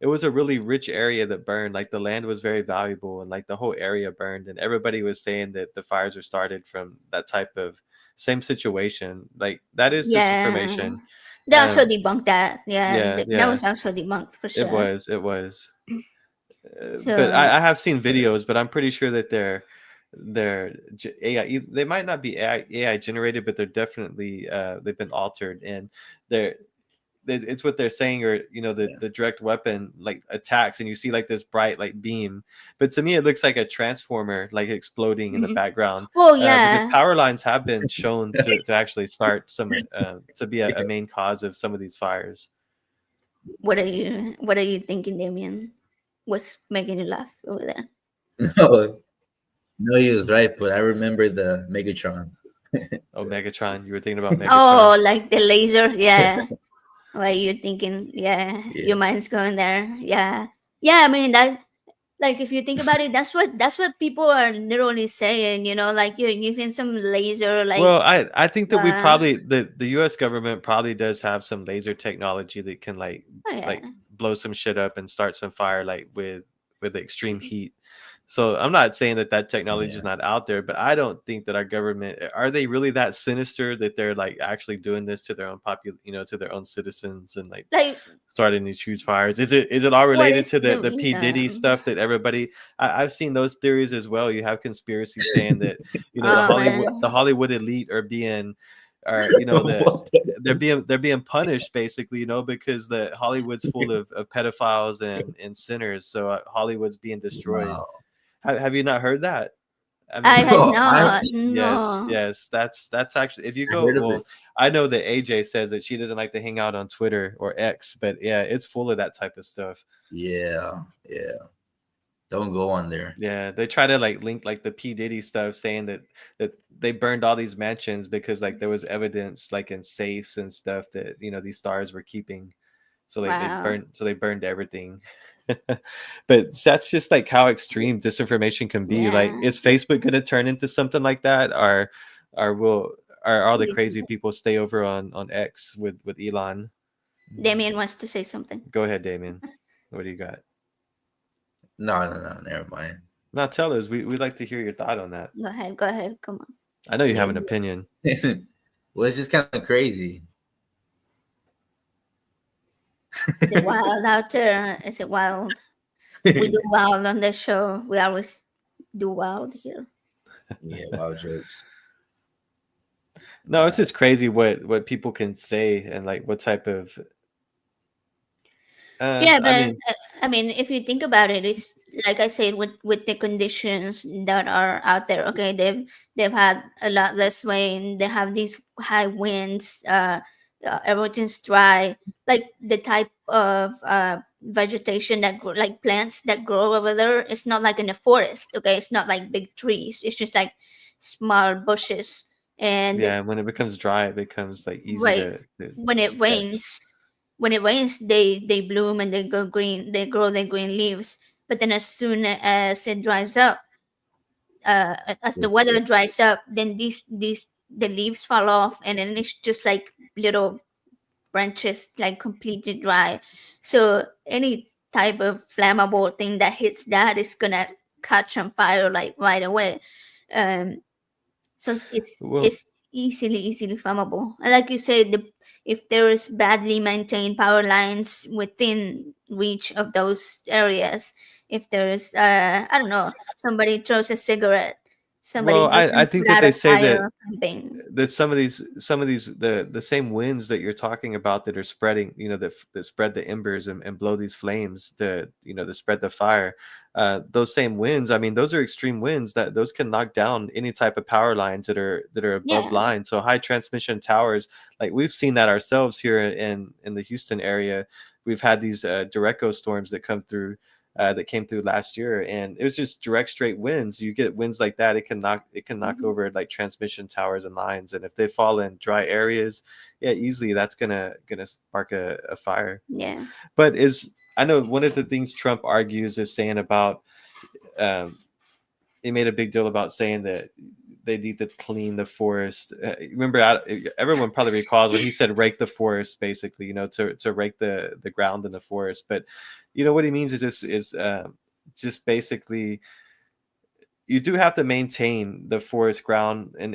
it was a really rich area that burned. Like the land was very valuable, and like the whole area burned, and everybody was saying that the fires were started from that type of same situation. Like that is Yeah, disinformation. they also Um, debunked that. Yeah, yeah, that yeah, was also debunked for sure. it was. But So, I have seen videos, but I'm pretty sure that they're AI. They might not be AI generated, but they're definitely they've been altered, and they're it's what they're saying, or yeah. the direct weapon like attacks, and you see like this bright like beam, but to me it looks like a transformer like exploding in the mhm. background, Oh because yeah. power lines have been shown to actually start some to be a main cause of some of these fires. What are you thinking, Damien? What's making you laugh over there? No, no, he was right, but I remember the Megatron. Oh, Megatron, you were thinking about Megatron. Oh, like the laser, yeah. Why you thinking? Yeah, Yeah, your mind's going there. Yeah, yeah. I mean that. Like if you think about it, that's what people are literally saying. Like you're using some laser, Well, like I think that we uh, probably the U.S. government probably does have some laser technology that can oh yeah, like blow some shit up and start some fire like with the extreme heat. So I'm not saying that that technology is Yeah. not out there, but I don't think that our government are they really that sinister that they're like actually doing this to their own to their own citizens and like Like, starting these huge fires. Is it all what related is to the the P Diddy reason? stuff that everybody? I've seen those theories as well. You have conspiracies saying that the Oh the man, Hollywood elite are being are you know the What the- they're being punished basically because the Hollywood's full of pedophiles and sinners, so Hollywood's being destroyed. Wow. Have you not heard that? I I mean, had No, not. yes, No, yes, that's actually if you I go heard of it. well, I know that AJ says that she doesn't like to hang out on Twitter or X, but yeah, it's full of that type of stuff. Yeah, yeah. Don't go on there. Yeah, they try to like link like the P Diddy stuff, saying that they burned all these mansions because like there was evidence like in safes and stuff that these stars were keeping. So wow. they burned everything. But that's just like how extreme disinformation can be. Like, Yeah. is Facebook going to turn into something like that, or will are all What the do you think? crazy people stay over on X with Elon? Damien wants to say something. Go ahead, Damien. What do you got? No, no, no. Never mind. Now tell us. We'd like to hear your thought on that. Go ahead. Go ahead. Come on. I know you have an Yes. opinion. Well, it's just kind of crazy. Is it wild out there? Is it wild? We do wild on this show. We always do wild here. Yeah, wild jokes. No, it's Nah. just crazy what people can say and like what type of. Yeah, I but mean, I mean, if you think about it, it's like I said, with the conditions that are out there. Okay, they've had a lot less rain. They have these high winds. Everything's dry. Like the type of vegetation like plants that grow over there. It's not like in a forest. Okay, it's not like big trees. It's just like small bushes. And yeah, when it becomes dry, it becomes like easy right to when it catch. rains, they bloom and they go green, they grow their green leaves. But then as soon as it dries up, as the weather Disappear. dries up, then these the leaves fall off, and then it's just like little branches, like completely dry. So any type of flammable thing that hits that is gonna catch on fire like right away. um so Well, it's easily flammable. And like you said, if there is badly maintained power lines within reach of those areas, if there's I don't know, somebody throws a cigarette, somebody I doesn't think put that out they a say that fire, something. some of these the same winds that you're talking about that are spreading that spread the embers and blow these flames to spread the fire. Those same winds, I mean, those are extreme winds that those can knock down any type of power lines that are above Yeah. line. So high transmission towers, like we've seen that ourselves here in the Houston area. We've had these Direcco storms that came through last year, and it was just direct straight winds. You get winds like that, it can knock Mhm. over like transmission towers and lines, and if they fall in dry areas, yeah, easily that's gonna spark a fire. Yeah. But is I know one of the things Trump argues is saying about um, he made a big deal about saying that they need to clean the forest. Remember, everyone probably recalls when he said rake the forest, basically, to rake the ground in the forest. But what he means is just basically you do have to maintain the forest ground in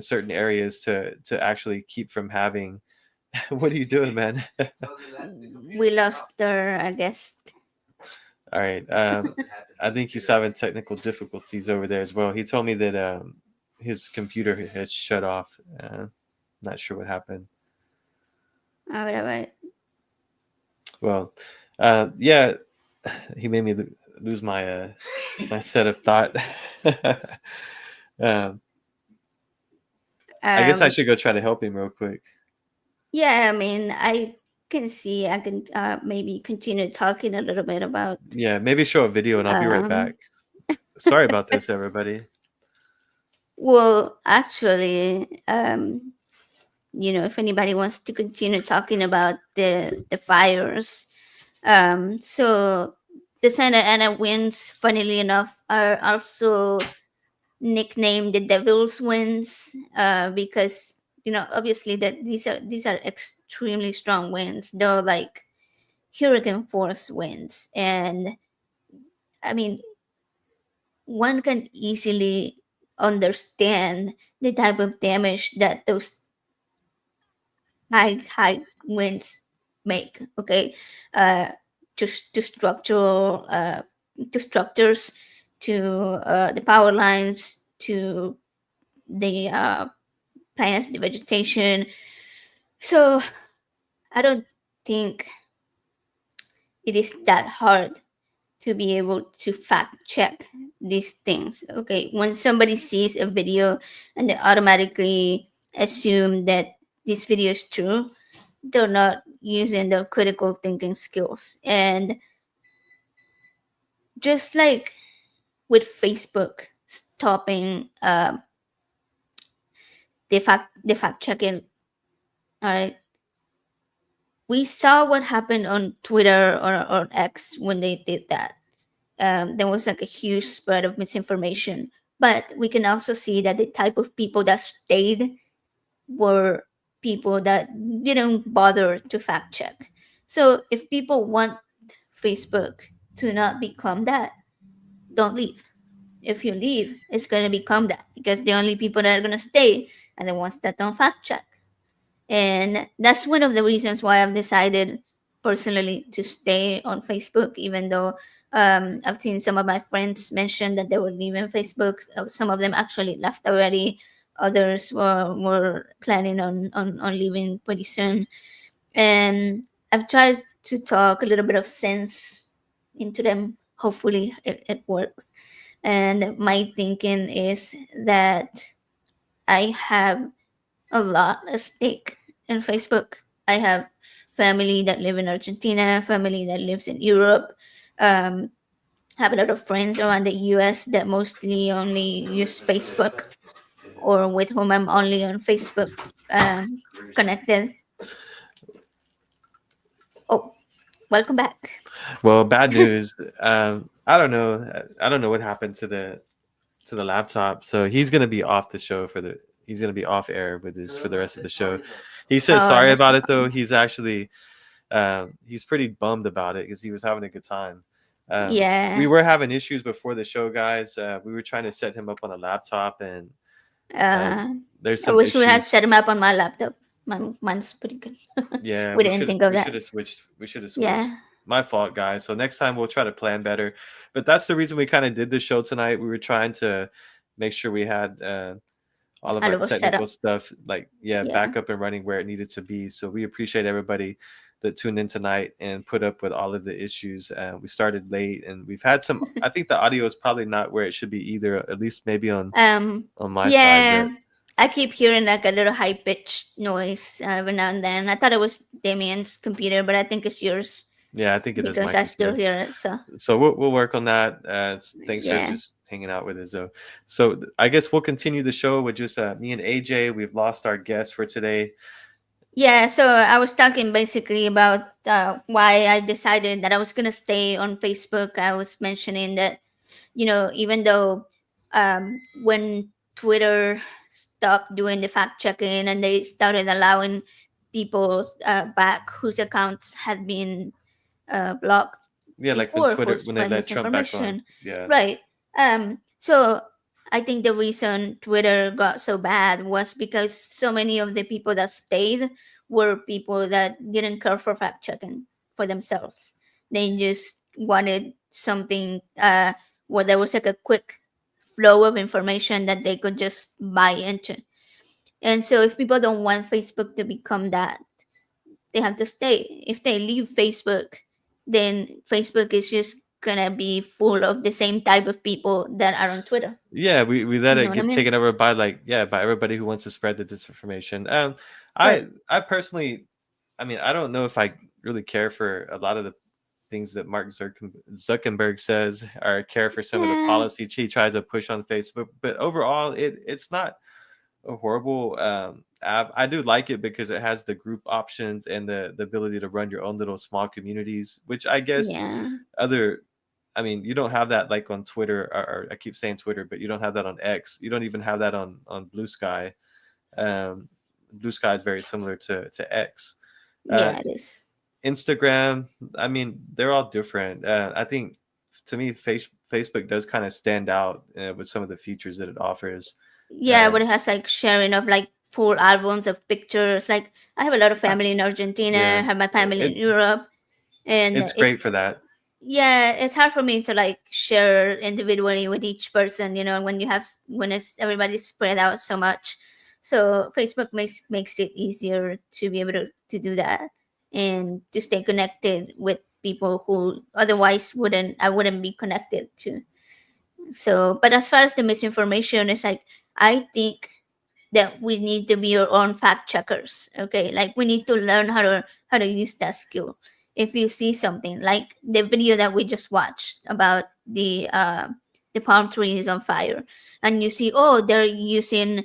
certain areas to actually keep from having. What are you doing, man? We lost our guest. All right. I think he's having technical difficulties over there as well. He told me that his computer had shut off. Not sure what happened. All right, all right. Well, yeah, he made me lose my set of thought. um, I guess I um should go try to help him real quick. yeah, I mean, I can see I can maybe continue talking a little bit about Yeah, maybe show a video and I'll be right back. um Sorry about this, everybody. well, actually, if anybody wants to continue talking about the fires, so the Santa Ana winds, funnily enough, are also nicknamed the Devil's winds, because obviously that these are extremely strong winds. They're like hurricane force winds, and I mean, one can easily understand the type of damage that those high winds make. Okay, uh, to structural to structures, to the power lines, to the plants, the vegetation. So I don't think it is that hard to be able to fact check these things. Okay, when somebody sees a video and they automatically assume that this video is true, they're not using their critical thinking skills. And just like with Facebook stopping the fact checking, all right, we saw what happened on Twitter or X when they did that. There was like a huge spread of misinformation. But we can also see that the type of people that stayed were people that didn't bother to fact check. So if people want Facebook to not become that, don't leave. If you leave, it's going to become that because the only people that are going to stay are the ones that don't fact check. And that's one of the reasons why I've decided personally to stay on Facebook, even though I've seen some of my friends mention that they were leaving Facebook. Some of them actually left already. Others were planning on leaving pretty soon. And I've tried to talk a little bit of sense into them. Hopefully, it works. And my thinking is that I have a lot at stake in Facebook. I have family that live in Argentina, family that lives in Europe. Um, have a lot of friends around the US that mostly only use Facebook or with whom I'm only on Facebook connected. Oh, welcome back. Well, bad news. I don't know. I don't know what happened to the laptop. So he's gonna be off the show for the. He's gonna be off air with this for the rest of the show. He says Oh, sorry that's about it though. fine. He's actually he's pretty bummed about it because he was having a good time. We Yeah. were having issues before the show, guys. We were trying to set him up on a laptop, and uh, Uh, there's I some wish we had issues. set him up on my laptop. Mine's pretty good. Yeah, We didn't think of we that. should have switched. We should have Yeah. switched. My fault, guys. So next time we'll try to plan better. But that's the reason we kind of did this show tonight. We were trying to make sure we had all of A our little technical setup. stuff like Yeah. back up and running where it needed to be. So we appreciate everybody that tuned in tonight and put up with all of the issues. We started late and we've had some. I think the audio is probably not where it should be either. At least maybe Um, on my side. yeah, But I keep hearing like a little high pitched noise every now and then. I thought it was Damien's computer, but I think it's yours yeah, I think it is because my I still computer. hear it. So So we'll work on that. Thanks for yeah, just hanging out with us, though. So I guess we'll continue the show with just me and AJ. We've lost our guest for today. yeah. So I was talking basically about why I decided that I was gonna stay on Facebook. I was mentioning that even though when Twitter stopped doing the fact checking and they started allowing people back whose accounts had been blocked Yeah, like when before who Twitter when they spread let Trump back on. misinformation, Yeah, right? So I think the reason Twitter got so bad was because so many of the people that stayed were people that didn't care for fact checking for themselves. They just wanted something where there was like a quick flow of information that they could just buy into. And so if people don't want Facebook to become that, they have to stay. If they leave Facebook, then Facebook is just gonna be full of the same type of people that are on Twitter. yeah. We let You know it what I get mean? taken over by by everybody who wants to spread the disinformation. Right. I personally, I mean, I don't know if I really care for a lot of the things that Mark Zuckerberg says or care for some of the Yeah. policies he tries to push on Facebook. But overall, it's not a horrible app. I do like it because it has the group options and the ability to run your own little small communities, which I guess Yeah. other. I mean, you don't have that like on Twitter, or I keep saying Twitter, but you don't have that on X. You don't even have that on Blue Sky. Um, Blue Sky is very similar to X. Uh, Yeah, it is. Instagram, I mean, they're all different. I think to me, Facebook does kind of stand out with some of the features that it offers. Yeah, Uh, but it has like sharing of like full albums of pictures. Like I have a lot of uh, family in Argentina, I yeah, have my family in it Europe, and it's great for that. yeah, it's hard for me to like share individually with each person, when you have when it's everybody's spread out so much. So Facebook makes it easier to be able to do that and to stay connected with people who otherwise wouldn't be connected to. So, but as far as the misinformation, it's like I think that we need to be our own fact checkers. Okay, like we need to learn how to use that skill. If you see something like the video that we just watched about the palm trees on fire, and you see, oh, they're using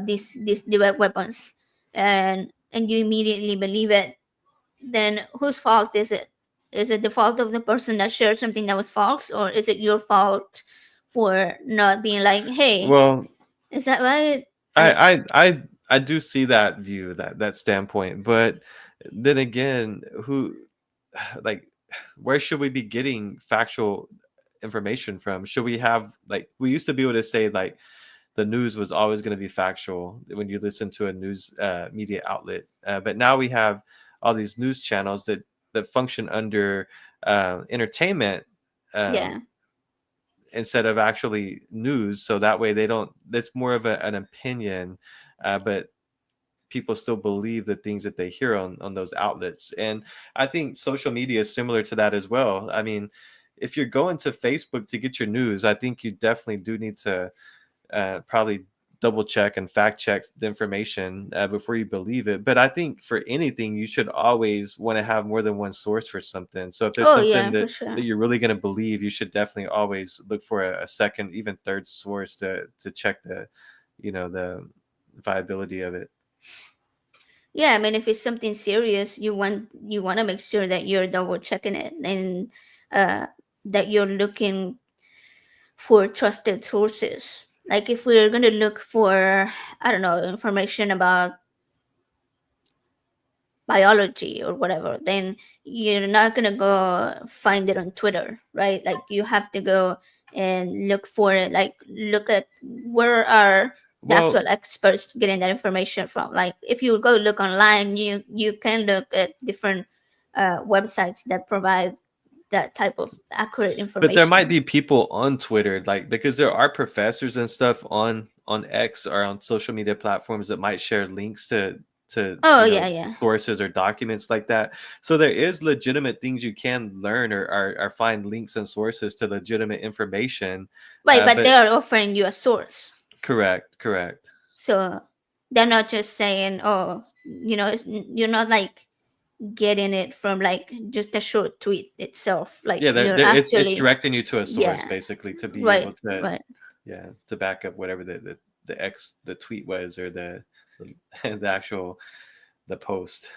these direct weapons, and you immediately believe it, then whose fault is it? Is it the fault of the person that shared something that was false, or is it your fault for not being like, hey, Well, is that right? Like, I do see that view, that standpoint, but then again, who like where should we be getting factual information from? Should we have like we used to be able to say like the news was always going to be factual when you listen to a news media outlet, but now we have all these news channels that function under entertainment. yeah, Um, Instead of actually news, so that way they don't that's more of an opinion, but people still believe the things that they hear on those outlets. And I think social media is similar to that as well. I mean, if you're going to Facebook to get your news, I think you definitely do need to probably double check and fact check the information before you believe it. But I think for anything, you should always want to have more than one source for something. So if there's oh something yeah, for that sure. you're really going to believe, you should definitely always look for a second, even third source to check the viability of it. Yeah, I mean, if it's something serious, you want to make sure that you're double checking it, and uh, that you're looking for trusted sources. Like if we're gonna look for, I don't know, information about biology or whatever, then you're not gonna go find it on Twitter, right? Like you have to go and look for it. Like look at where are the Well, actual experts getting that information from. Like if you go look online, you can look at different websites that provide that type of accurate but there might information. be people on Twitter, like because there are professors and stuff on X or on social media platforms that might share links to Oh yeah, yeah. sources or documents like that. So there is legitimate things you can learn or find links and sources to legitimate information. Right, but they But are offering you a source. correct, correct. So they're not just saying, oh, you're not like getting it from like just a short tweet itself. Like Yeah, you're it's actually, directing you to a source yeah, basically to be right, able to right. yeah to back up whatever the tweet was or the actual the post.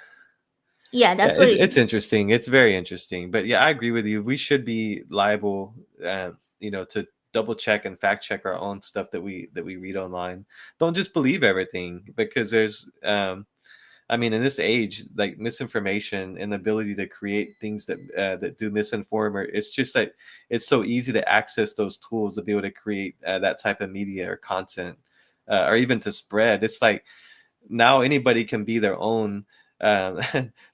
Yeah, Yeah, that's what it's it, interesting. It's very interesting. But yeah, I agree with you. We should be liable, to double check and fact check our own stuff that we read online. Don't just believe everything because I mean, in this age, like misinformation and the ability to create things that do misinform, or it's just like it's so easy to access those tools to be able to create that type of media or content, or even to spread. It's like now anybody can be their own um,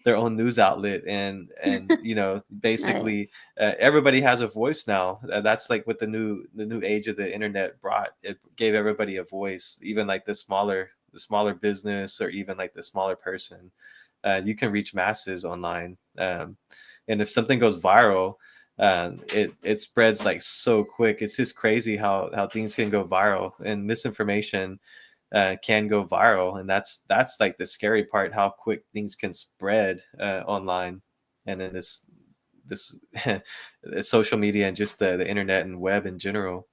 their own news outlet and right. basically everybody has a voice now. That's like what the new age of the internet brought. It gave everybody a voice, even like the smaller business or even like the smaller person. You can reach masses online, and if something goes viral, it spreads like so quick. It's just crazy how things can go viral, and misinformation can go viral, and that's like the scary part, how quick things can spread online, and then this social media and just the internet and web in general.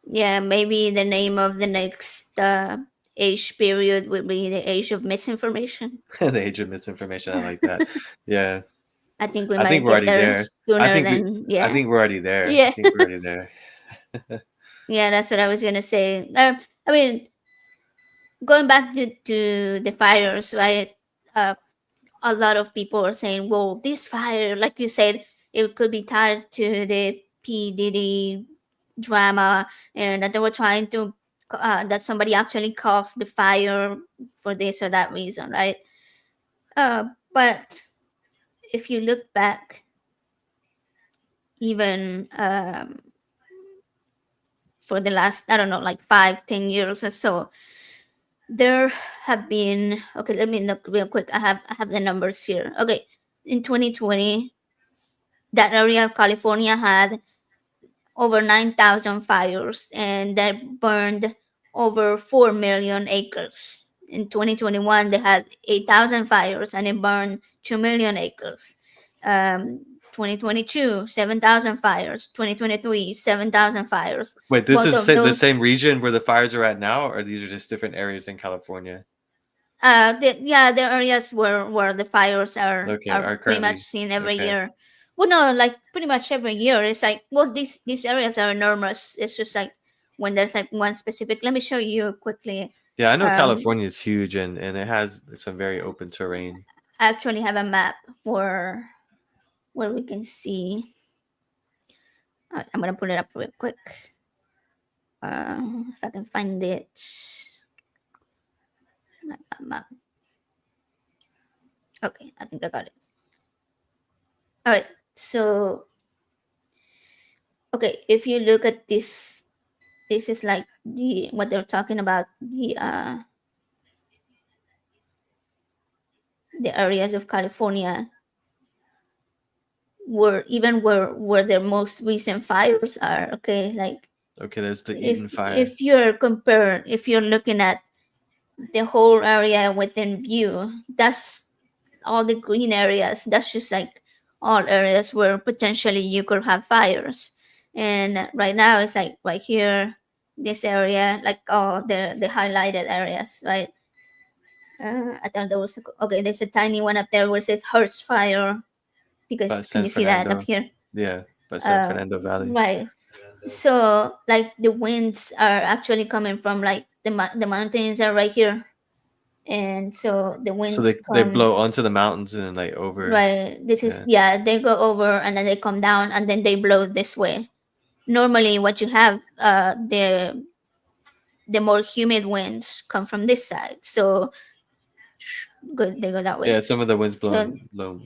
Yeah, maybe the name of the next age period will be the age of misinformation. The age of misinformation, I like that. Yeah, I think we I think might we're get already there there. I sooner think we than, I yeah. think we're already there. I Yeah. think we're already there. Yeah, that's what I was gonna say. I mean, going back to the fires, right? Uh, a lot of people are saying, well, this fire, like you said, it could be tied to the P Diddy drama, and that they were trying to that somebody actually caused the fire for this or that reason, right? But if you look back, even for the last, I don't know, like 5, 10 years or so, there have been, okay, let me look real quick. I have the numbers here. Okay, in 2020, that area of California had over 9,000 fires and that burned over 4 million acres. In 2021, they had 8,000 fires and it burned 2 million acres. 2022, 7,000 fires. 2023, 7,000 fires. Wait, this Both is of the those, same region where the fires are at now, or these are just different areas in California? yeah, the areas where the fires Okay, are are pretty much currently seen every okay. year. Well, no, like pretty much every year. It's like, well, these areas are enormous. It's just like when there's like one specific. Let me show you quickly. Yeah, I know Um, California is huge and it has some very open terrain. I actually have a map for where we can see. I'm gonna pull it up real quick. If I can find it. Map. Okay, I think I got it. All right. So, okay, if you look at this is like the what they're talking about, the areas of California where their most recent fires are. Okay, like Okay, there's the if Eaton fire. if you're looking at the whole area within view, that's all the green areas. That's just like all areas where potentially you could have fires. And right now it's like right here, this area, like all the highlighted areas, right? I thought there was okay. There's a tiny one up there where it says Hearst Fire. By Because can San you see that up Fernando. here? Yeah, by San Uh, Fernando Valley. right. So like the winds are actually coming from like the mountains are right here, and so the So winds they come blow onto the mountains and then like over. right. This is Yeah. yeah. They go over and then they come down and then they blow this way. Normally, what you have the more humid winds come from this side, so they go that Yeah, way. some of the winds So blow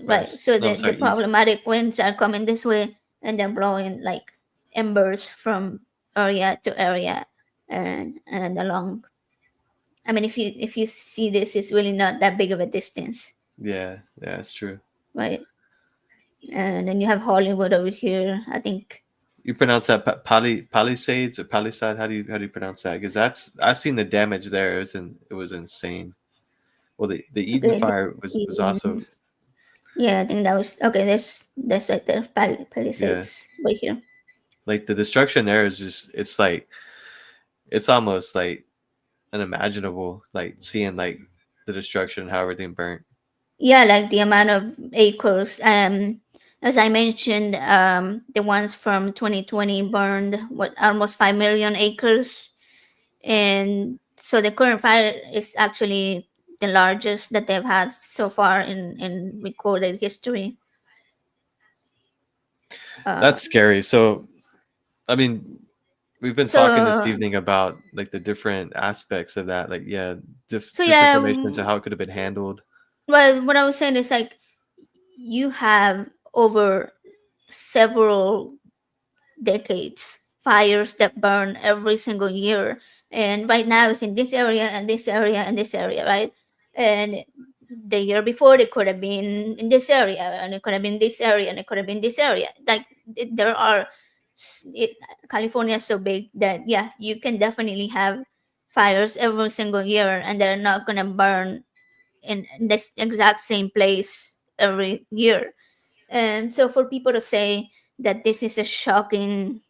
right. So no, the sorry, east. problematic winds are coming this way and they're blowing like embers from area to area and along. I mean, if you see this, it's really not that big of a distance, Yeah, yeah, it's true. right? And then you have Hollywood over here. I think You pronounce that Palisades or Palisade? How do you pronounce that? Because that's I've seen the damage there. It was insane. Well, the Eden okay. fire was The, also yeah, I think that was okay. There's like the yeah. Palisades right here. Like the destruction there is just it's almost like unimaginable. Like seeing like the destruction, how everything burnt. Yeah, like the amount of acres. As I mentioned, the ones from 2020 burned what almost 5 million acres, and so the current fire is actually the largest that they've had so far in recorded history. Uh, That's scary. So I mean, we've been talking this so evening about like the different aspects of that. Like yeah, yeah, disinformation into how it could have been handled. well, what I was saying is like you have over several decades fires that burn every single year, and right now it's in this area and this area and this area, right? And the year before it could have been in this area and it could have been this area and it could have been this area, like there are it, California is so big that yeah, you can definitely have fires every single year and they're not going to burn in this exact same place every year. And so for people to say that this is a shocking,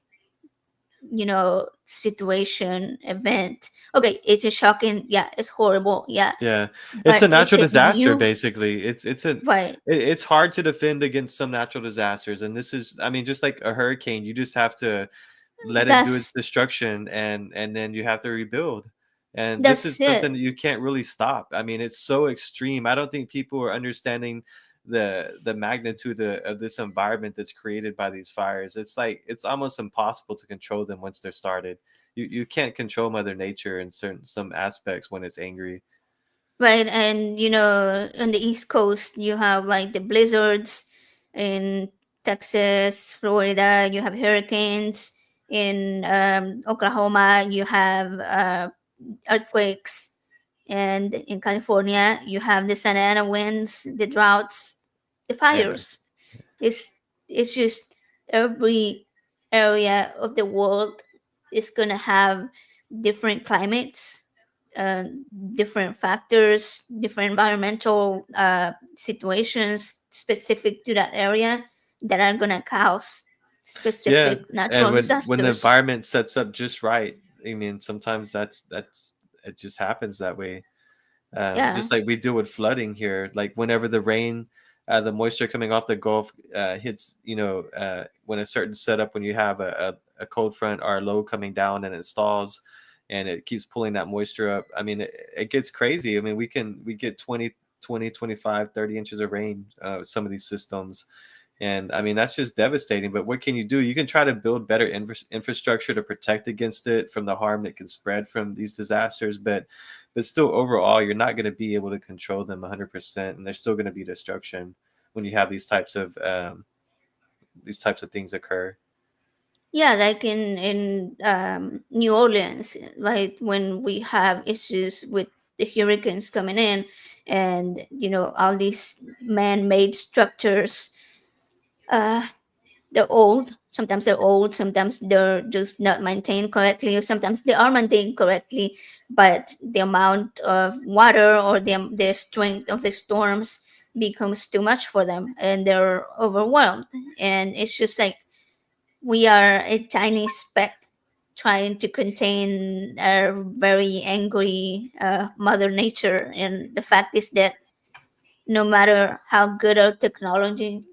situation, event, okay, it's a shocking, yeah, it's horrible, yeah, Yeah, it's but a is natural it disaster. new? Basically, Right. it's hard to defend against some natural disasters, and this is I mean, just like a hurricane, you just have to let it do its That's destruction and then you have to rebuild, and this that's is something it. that you can't really stop. I mean, it's so extreme. I don't think people are understanding the magnitude of this environment that's created by these fires. It's like it's almost impossible to control them once they're started. You can't control Mother Nature in certain some aspects when it's angry. Right, and on the East Coast, you have like the blizzards. In Texas, Florida, you have hurricanes. In Oklahoma, you have earthquakes. And in California, you have the Santa Ana winds, the droughts, the And fires. It's just every area of the world is gonna have different climates, uh, different factors, different environmental situations specific to that area that are gonna cause yeah, specific and natural when the disasters. environment sets up just right, I mean, sometimes that's it just happens that way. Yeah. Just like we do with flooding here. Like whenever the rain, the moisture coming off the Gulf hits, when a certain setup, when you have a cold front or a low coming down and it stalls and it keeps pulling that moisture up. I mean, it gets crazy. I mean, we get 20, 25, 30 inches of rain with some of these systems. And I mean, that's just devastating. But what can you do? You can try to build better infrastructure to protect against it from the harm that can spread from these disasters. But still, overall, you're not going to be able to control them 100%, and there's still going to be destruction when you have these types of things occur. Yeah, like in New Orleans, right? When we have issues with the hurricanes coming in, and all these man-made structures, uh, they're old. Sometimes they're old. Sometimes they're just not maintained correctly, or sometimes they are maintained correctly, but the amount of water or the strength of the storms becomes too much for them, and they're overwhelmed. And it's just like we are a tiny speck trying to contain our very angry mother nature. And the fact is that no matter how good our technology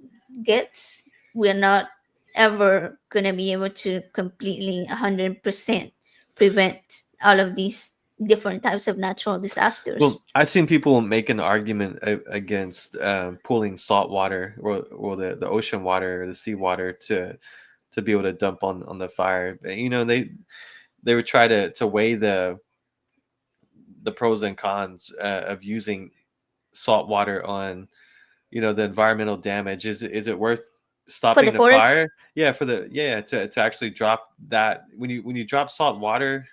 gets, we're not ever going to be able to completely 100% prevent all of these different types of natural Well, disasters. I've seen people make an argument against pooling salt water or the ocean water or the sea water to be able to dump on the fire. They would try to weigh the pros and cons of using salt water on the environmental damage. Is it worth For the stopping the forest, fire? Yeah, for the yeah to actually drop that when you drop salt water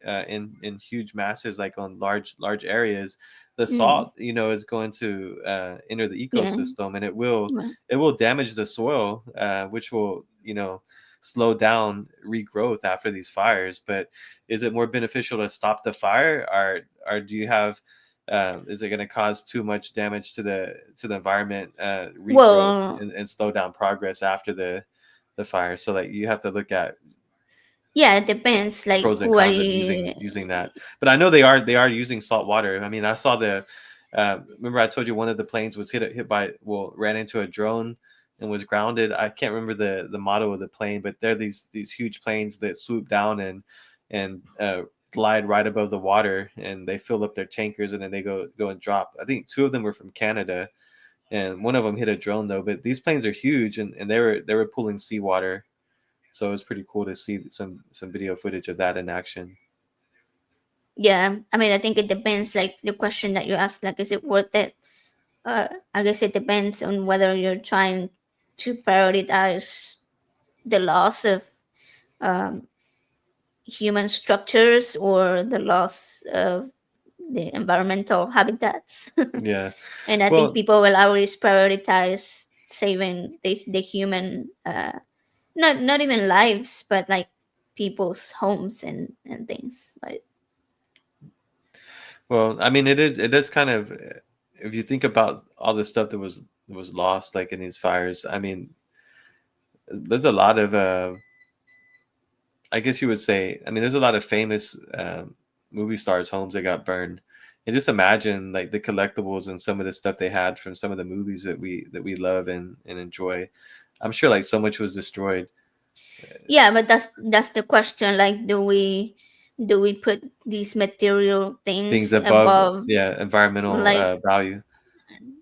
in huge masses, like on large areas, the mm, salt is going to enter the yeah, ecosystem, and right. it will damage the soil, which will slow down regrowth after these fires. But is it more beneficial to stop the fire, or do you have is it going to cause too much damage to the environment, regrowth, Well, and slow down progress after the fire? So like you have to look at yeah, it depends. Like, pros and who are cons of you? using that. But I know they are using salt water. I mean, I saw the remember I told you one of the planes was hit by ran into a drone and was grounded. I can't remember the model of the plane, but they're these huge planes that swoop down and glide right above the water, and they fill up their tankers, and then they go and drop. I think two of them were from Canada, and one of them hit a drone though. But these planes are huge, and they were pulling seawater, so it was pretty cool to see some video footage of that in action. Yeah, I mean, I think it depends. Like the question that you asked, like, is it worth it? I guess it depends on whether you're trying to prioritize the loss of um, human structures or the loss of the environmental habitats. Yeah. And I think Well, people will always prioritize saving the human, not even lives, but like people's homes and things. Like, I mean, it is kind of if you think about all the stuff that was lost like in these fires. I mean, there's a lot of I guess you would say. I mean, there's a lot of famous movie stars' homes that got burned. And just imagine like the collectibles and some of the stuff they had from some of the movies that we love and enjoy. I'm sure like so much was destroyed. yeah, but that's the question. Like, do we put these material Things things above, above, yeah, environmental like, value.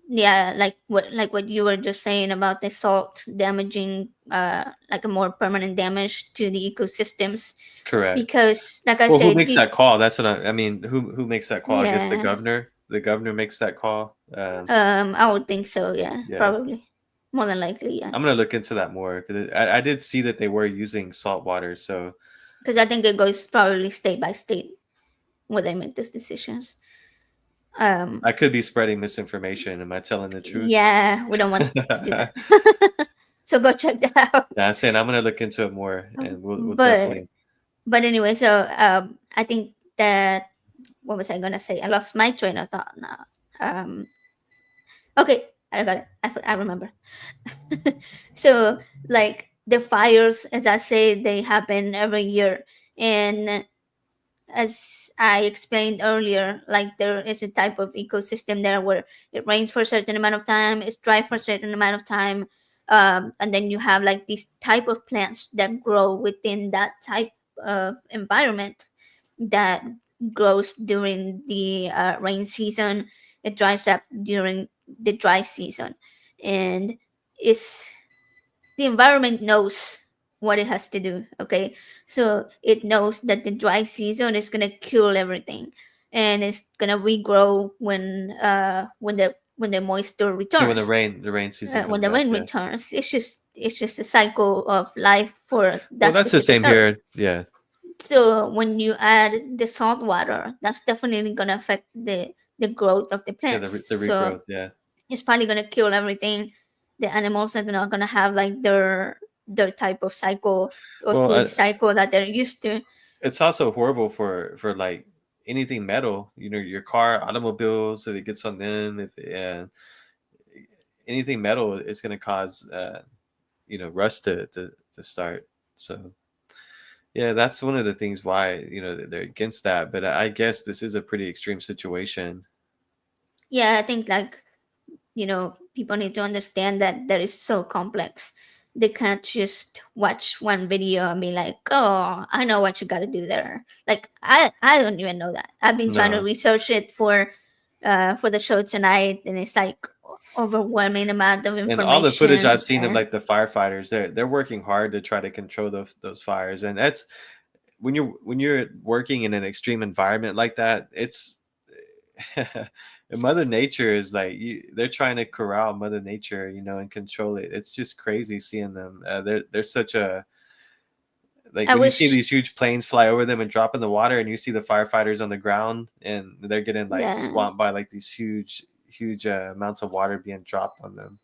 yeah, like what you were just saying about the salt damaging, like a more permanent damage to the ecosystems, Correct. because like I Well, who said, makes these, that call? That's what I mean. Who makes that call? I guess the yeah, governor. The governor makes that call. I would think so, yeah, Yeah, probably, more than likely, yeah, I'm gonna look into that more because I did see that they were using salt water. So because I think it goes probably state by state where they make those decisions. um I could be spreading misinformation. Am I telling the truth? yeah, we don't want to do that. So go check that out. Nah, I'm saying I'm gonna look into it more, and we'll but definitely. but anyway, so I think that, what was I gonna say? I lost my train of thought now. Okay, I got it. I remember. So, like, the fires, as I say, they happen every year, and as I explained earlier, like, there is a type of ecosystem there where it rains for a certain amount of time, it's dry for a certain amount of time, and then you have like these type of plants that grow within that type of environment that grows during the rain season. It dries up during the dry season, and it's the environment knows what it has to do. Okay, so it knows that the dry season is gonna kill everything, and it's gonna regrow when the moisture Yeah, when returns, the rain season when comes the back. rain Yeah. returns. It's just a cycle of life for Well, that that's the specific same earth. here. Yeah. So when you add the salt water, that's definitely gonna affect the growth of the Yeah. plants. The So regrowth. Yeah. it's probably gonna kill everything. The animals are not gonna have like their type of cycle or Well, food cycle that they're used to. it's also horrible for like anything metal. You know, your car, automobiles. If it gets on them, if anything metal, it's gonna cause rust to start. So yeah, that's one of the things why they're against that. But I guess this is a pretty extreme situation. Yeah, I think, like, people need to understand that that is so complex. They can't just watch one video and be like, "Oh, I know what you got to do there." Like, I don't even know that. I've been trying to No. research it for the show tonight, and it's like overwhelming amount of And all the footage information. I've seen of And like the firefighters, they're working hard to try to control those fires. And that's when you're working in an extreme environment like that, it's and Mother Nature is like they're trying to corral Mother Nature, and control it. It's just crazy seeing them. They're such a like I when you see wish, these huge planes fly over them and drop in the water, and you see the firefighters on the ground, and they're getting like yeah, swamped by like these huge amounts of water being dropped on them.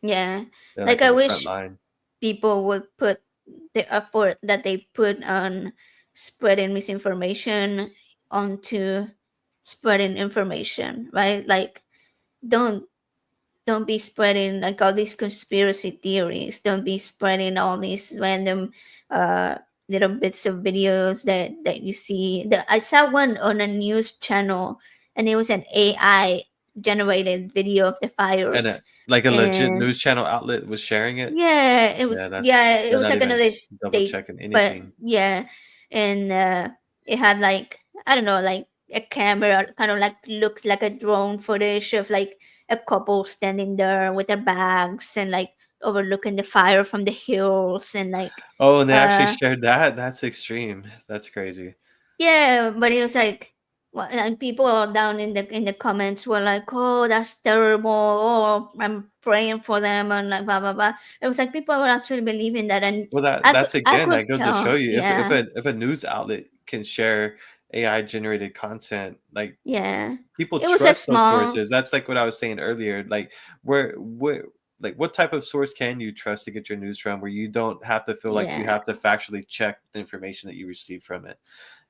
yeah, They're like, like on I the front wish line. people would put the effort that they put on spreading misinformation onto spreading information, right? Like, don't don't be spreading like all these conspiracy theories. Don't be spreading all these random uh little bits of videos that you see. I saw one on a news channel, and it was an AI generated video of the And fires. like a legit And news channel outlet was sharing it. yeah, Yeah, it they're was not like even another double state, checking but anything. yeah, and it had, like, I don't know, like a camera, kind of like looks like a drone footage of like a couple standing there with their bags and like overlooking the fire from the hills, and like, Oh, and they actually uh shared that. That's extreme. That's crazy. yeah, but it was like, well, and people down in the comments were like, "Oh, that's terrible. Oh, I'm praying for them," and like blah blah blah. It was like people were actually believing that, and Well, I again, could that goes to show tell, you yeah, if a news outlet can share AI generated content, like yeah. people It was a trust those small, sources. That's like what I was saying earlier. Like where like what type of source can you trust to get your news from where you don't have to feel like you yeah, have to factually check the information that you receive from it?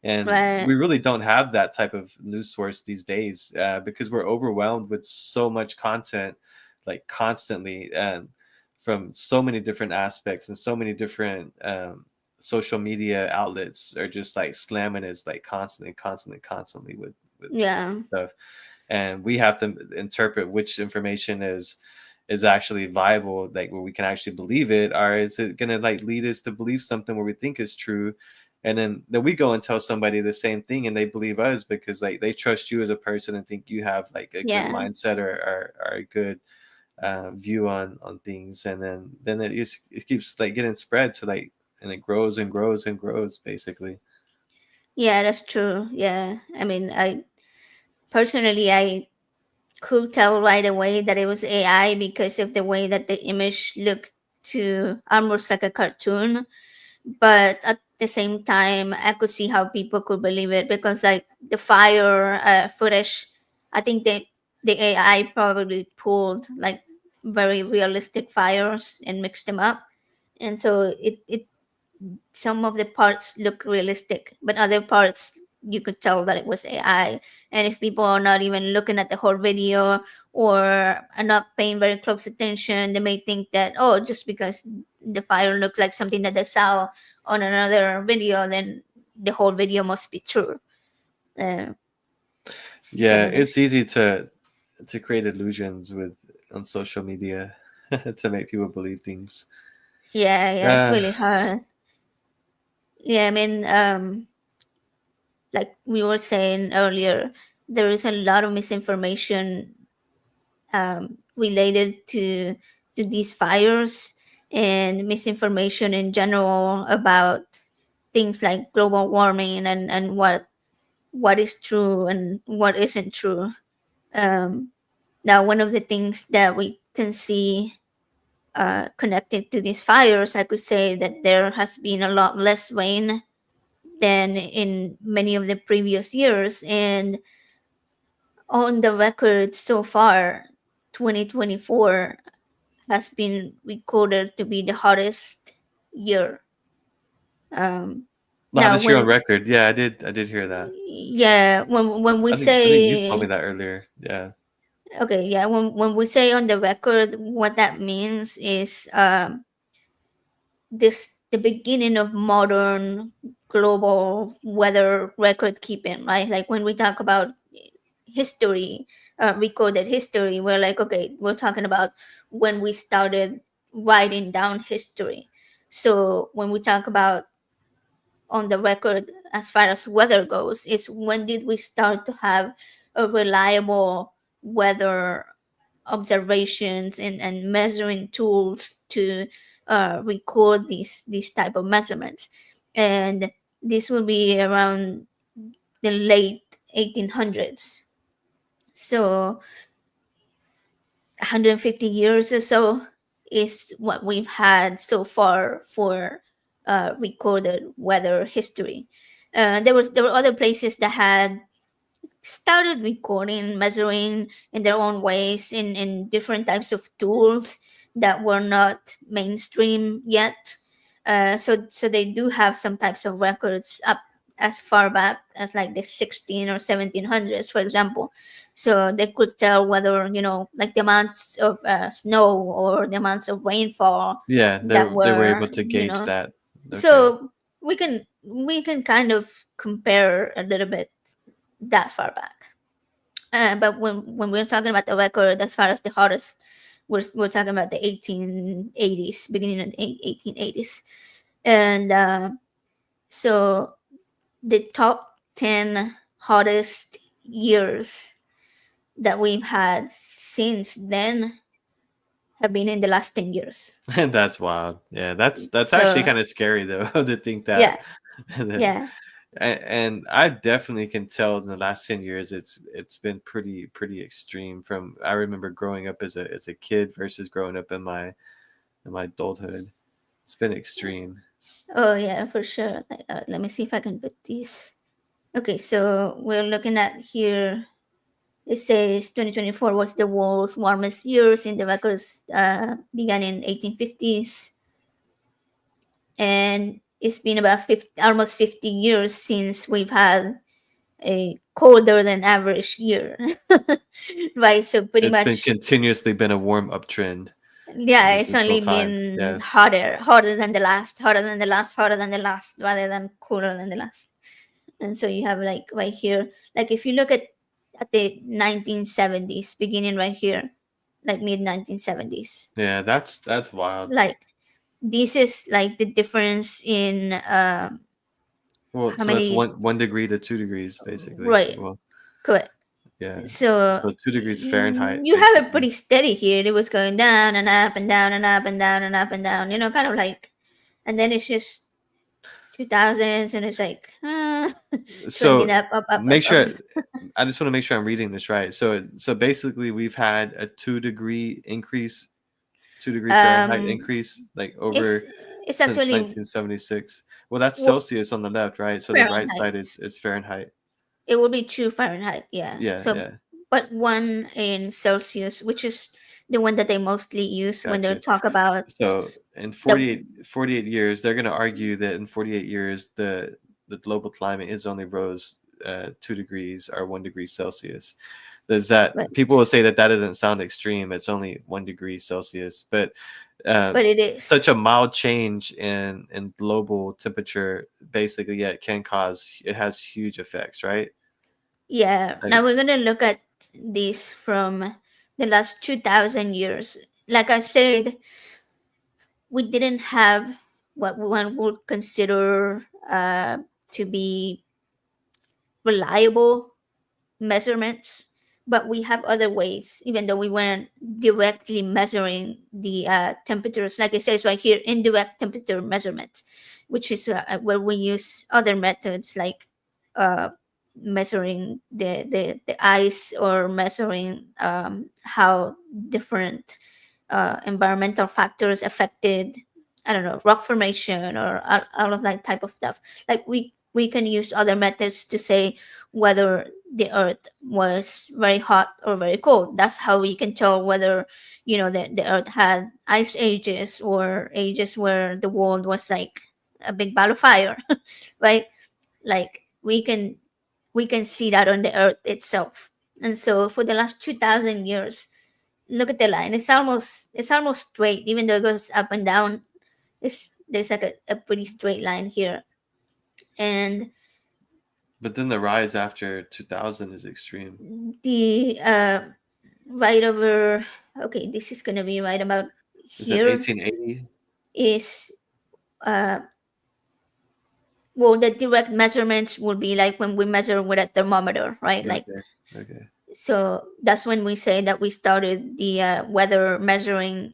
And right, we really don't have that type of news source these days because we're overwhelmed with so much content, like constantly, and from so many different aspects and so many different social media outlets are just like slamming us like constantly with yeah, stuff, and we have to interpret which information is actually viable, like where we can actually believe it, or is it gonna like lead us to believe something where we think is true, and then we go and tell somebody the same thing, and they believe us because like they trust you as a person and think you have like a good Yeah. mindset or a good view on things, and then it keeps like getting spread to like, and it grows and grows and grows basically. Yeah, that's true. Yeah. I mean, I personally, I could tell right away that it was AI because of the way that the image looked to almost like a cartoon. But at the same time, I could see how people could believe it because, like, the fire footage, I think the AI probably pulled like very realistic fires and mixed them up, and so it some of the parts look realistic, but other parts you could tell that it was AI. And if people are not even looking at the whole video or are not paying very close attention, they may think that, oh, just because the fire looked like something that they saw on another video, then the whole video must be true. Uh, Yeah, so it's easy to create illusions with on social media to make people believe things. yeah, yeah, it's uh really hard. Yeah, I mean, like we were saying earlier, there is a lot of misinformation related to these fires and misinformation in general about things like global warming and what is true and what isn't true. Um, Now, one of the things that we can see connected to these fires, I could say that there has been a lot less rain than in many of the previous years, and on the record so far, 2024 has been recorded to be the hottest year. Um, the Now, hottest year on when record. Yeah, I did hear that. yeah, when we I think you told me say that earlier. Yeah. okay, yeah, when we say on the record, what that means is this the beginning of modern global weather record keeping, right? Like when we talk about history, recorded history, we're like, okay, we're talking about when we started writing down history. So when we talk about on the record as far as weather goes, is when did we start to have a reliable weather observations and measuring tools to record these type of measurements, and this will be around the late 1800s. So 150 years or so is what we've had so far for recorded weather history. There were other places that had started recording, measuring in their own ways in different types of tools that were not mainstream yet. So they do have some types of records up as far back as like the 16 or 1700s, for example. So they could tell whether, like the amounts of snow or the amounts of rainfall Yeah, that they were were, able to gauge that. Okay. so we can kind of compare a little bit that far back. But when we're talking about the record, as far as the hottest, we're talking about the 1880s, beginning of the 1880s, and so the top 10 hottest years that we've had since then have been in the last 10 years. That's wild. Yeah, that's actually So kind of scary though to think that. yeah, that yeah. and I definitely can tell in the last 10 years it's been pretty extreme. From I remember growing up as a kid versus growing up in my adulthood. It's been extreme. Oh yeah, for sure. Let me see if I can put these. Okay, so we're looking at here. It says 2024 was the world's warmest year since the records began in 1850s, and it's been about 50, almost 50 years since we've had a colder than average year, right? So pretty It's been much, continuously been a warm uptrend yeah, it's this whole only time. Yeah. been hotter than the last, hotter than the last, hotter than the last, rather than cooler than the last. And so you have like right here, like if you look at the 1970s, beginning right here, like mid 1970s, Yeah, that's wild. like this is like the difference in Well, how so that's many? one degree to 2 degrees basically. Right, Well, correct. yeah. So So 2 degrees Fahrenheit you have it basically. pretty steady here. It was going down and up and down and up and down and up and down. Kind of like, and then it's just 2000s, and it's like trending So up, up, up, up, make up. sure I just want to make sure I'm reading this right. So basically we've had a 2 degree increase, 2 degree Fahrenheit Um, increase like it's over it's since actually 1976. Well, that's what Celsius on the left, right? So the right Fahrenheit. side is Fahrenheit. It will be 2 Fahrenheit, yeah. Yeah, So, yeah. but one in Celsius, which is the one that they mostly use when they Gotcha. talk about So in the 48 years, they're going to argue that in 48 years, the global climate is only rose 2 degrees or 1 degree Celsius. There's that people right. will say that that doesn't sound extreme. It's only 1 degree Celsius, but But it such is. a mild change in global temperature, basically, yeah, it has huge effects, right? Yeah. Like, Now we're gonna look at this from the last 2,000 years. Like I said, we didn't have what one would consider to be reliable measurements, but we have other ways, even though we weren't directly measuring the temperatures. Like it says right here, indirect temperature measurements, which is where we use other methods like uh, measuring the ice, or measuring how different environmental factors affected, I don't know, rock formation, or all of that type of stuff. Like we can use other methods to say whether the earth was very hot or very cold. That's how we can tell whether the earth had ice ages, or ages where the world was like a big ball of fire. Right? Like we can see that on the earth itself. And so for the last 2000 years, look at the line. It's almost straight, even though it goes up and down. There's like a pretty straight line here. And but then the rise after 2000 is extreme. the right over, okay, this is gonna be right about Is it here, 1880? is uh well, the direct measurements will be like when we measure with a thermometer, right? Like, Okay, okay. so that's when we say that we started the weather measuring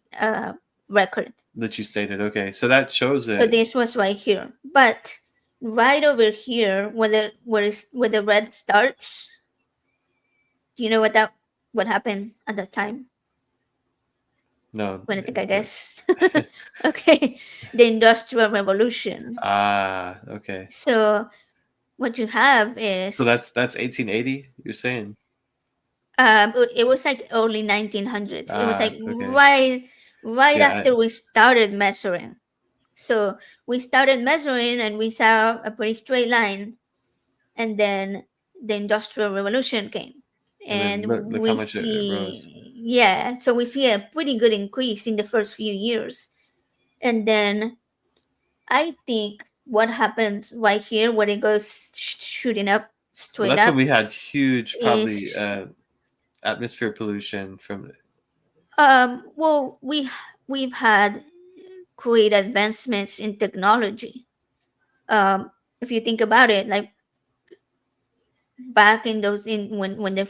record. That you stated. Okay, so that shows So it. this was right here, but right over here, where the red starts, do you know what happened at that time? No. When I think I guess. Okay, the Industrial Revolution. Okay. So what you have So is that's 1880. You're saying? it was like early 1900s. It was like Okay. right Yeah, after we started measuring. So we started measuring and we saw a pretty straight line, and then the Industrial Revolution came, and then and look how we much it rose. see, yeah, so we see a pretty good increase in the first few years. And then I think what happens right here, when it goes shooting up Well, straight that's when up, we had huge, probably is atmosphere pollution from. well, we've had great advancements in technology. Um, if you think about it, like back in those in when the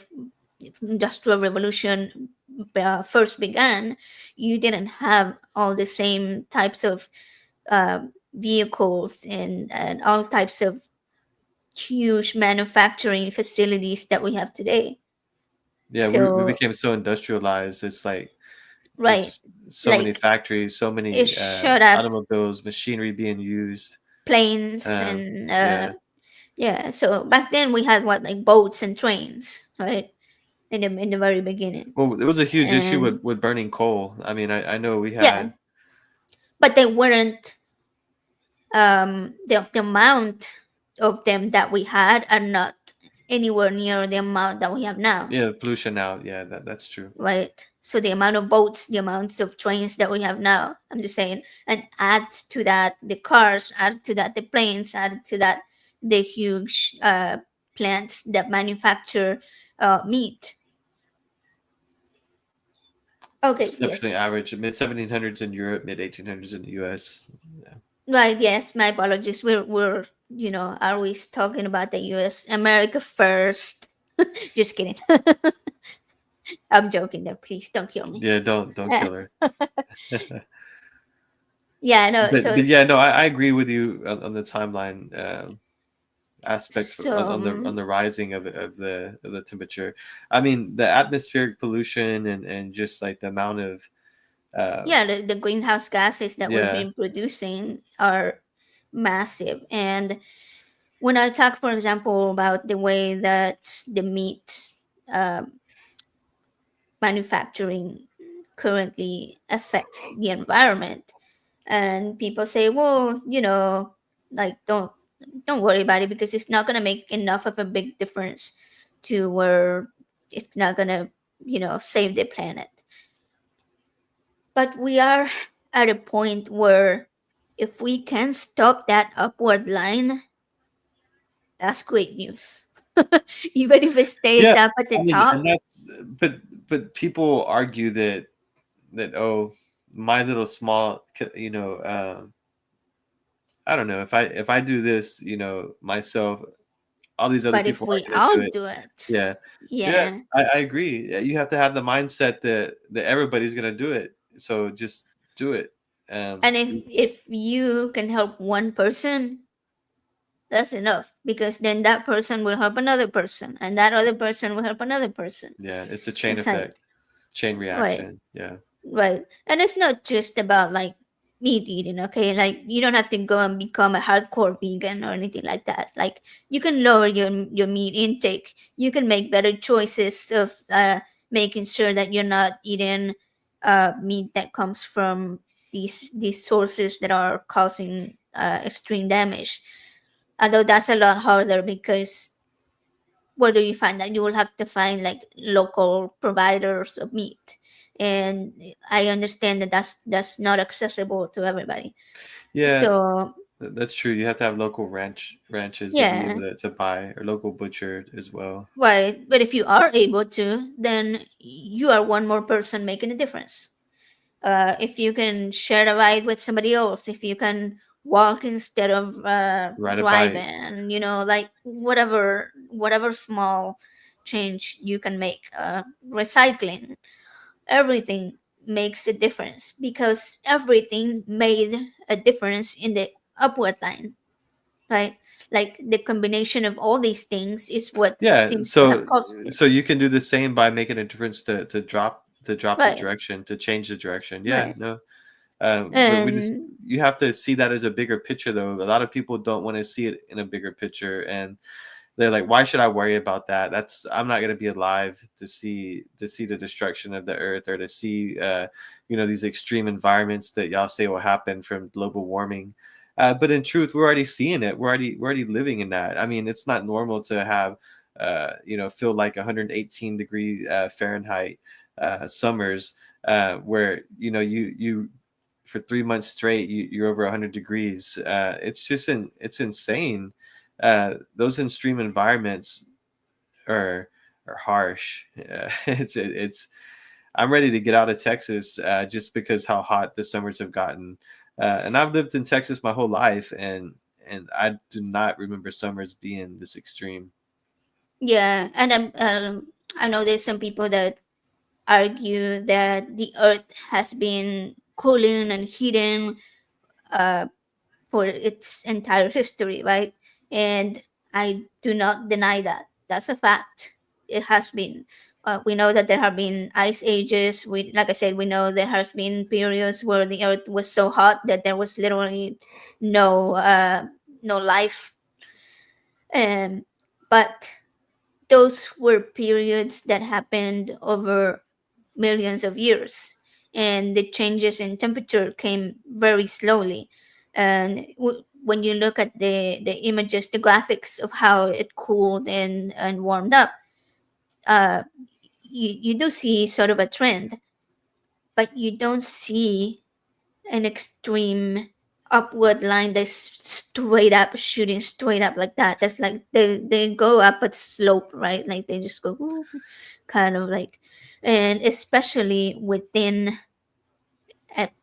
industrial revolution first began, you didn't have all the same types of uh, vehicles, and all types of huge manufacturing facilities that we have today. Yeah, we So, became so industrialized. It's like right, just so many like factories, so it many showed up automobiles, machinery being used. planes, and Yeah. yeah. So back then we had what, like boats and trains, right? In the very beginning. Well, it was a huge issue And with burning coal. I mean, I know we yeah, had. but they weren't the amount of them that we had are not anywhere near the amount that we have now, Yeah, pollution now. Yeah, that's true. right? So the amount of boats, the amounts of trains that we have now, I'm just saying, and add to that the cars, add to that the planes, add to that the huge plants that manufacture meat. Okay, Exceptionally yes. average. Mid 1700s in Europe, mid 1800s in the U.S. Yeah. Right, yes, my apologies. We're always talking about the US, America first. Just kidding. I'm joking there. Please don't kill me. Yeah, don't Uh, kill her. yeah, no. But yeah, no, I agree with you on the timeline aspect So on the rising of the temperature. I mean, the atmospheric pollution and just like the amount of uh, yeah, the greenhouse gases that we've yeah, been producing are massive. And when I talk, for example, about the way that the meat um, manufacturing currently affects the environment, and people say, well, like don't worry about it because it's not going to make enough of a big difference to where it's not going to save the planet. But we are at a point where if we can stop that upward line, that's great news. Even if it stays yeah. up at the I mean, top. and that's but people argue that oh, my little small, I don't know, if I do this, myself, all these other But if people we aren't going to all do it. do it, Yeah, yeah, yeah. I agree. Yeah, you have to have the mindset that everybody's going to do it. So just do it. Um, And if you can help one person, that's enough because then that person will help another person, and that other person will help another person. yeah, it's a chain It's like effect, chain right. reaction. Yeah, Right. And it's not just about like meat eating, okay? Like you don't have to go and become a hardcore vegan or anything like that. Like you can lower your meat intake. You can make better choices of making sure that you're not eating meat that comes from these sources that are causing extreme damage. Although that's a lot harder because where do you find that? You will have to find like local providers of meat, and I understand that that's not accessible to everybody. yeah, So that's true. You have to have local ranches to be yeah, able to buy, or local butcher as well. right. But if you are able to, then you are one more person making a difference. If you can share a ride with somebody else, if you can walk instead of Ride a bike. driving, like whatever small change you can make, recycling, everything makes a difference because everything made a difference in the upward line, right? Like the combination of all these things is what Yeah, seems to have so caused it, you can do the same by making a difference to drop the right? direction, to change the direction. Yeah, Right. no, but we just And you have to see that as a bigger picture, though. A lot of people don't want to see it in a bigger picture, and they're like, "Why should I worry about that? I'm not going to be alive to see the destruction of the earth, or to see these extreme environments that y'all say will happen from global warming." But in truth, we're already seeing it. We're already living in that. I mean, it's not normal to have feel like 118 degree Fahrenheit summers, where you for 3 months straight you're over 100 degrees. It's insane. Those extreme environments are harsh. It's I'm ready to get out of Texas, just because how hot the summers have gotten. And I've lived in Texas my whole life, and I do not remember summers being this extreme. yeah, and I know there's some people that argue that the earth has been cooling and heating uh, for its entire history, right? And I do not deny that. That's a fact. It has been. We know that there have been ice ages. Like I said, we know there has been periods where the earth was so hot that there was literally no no life. Um, but those were periods that happened over millions of years, and the changes in temperature came very slowly. And when you look at the images, the graphics of how it cooled and warmed up, uh, you do see sort of a trend, but you don't see an extreme upward line that's straight up shooting straight up like that. That's like they go up a slope, right? Like they just go woo, kind of like, and especially within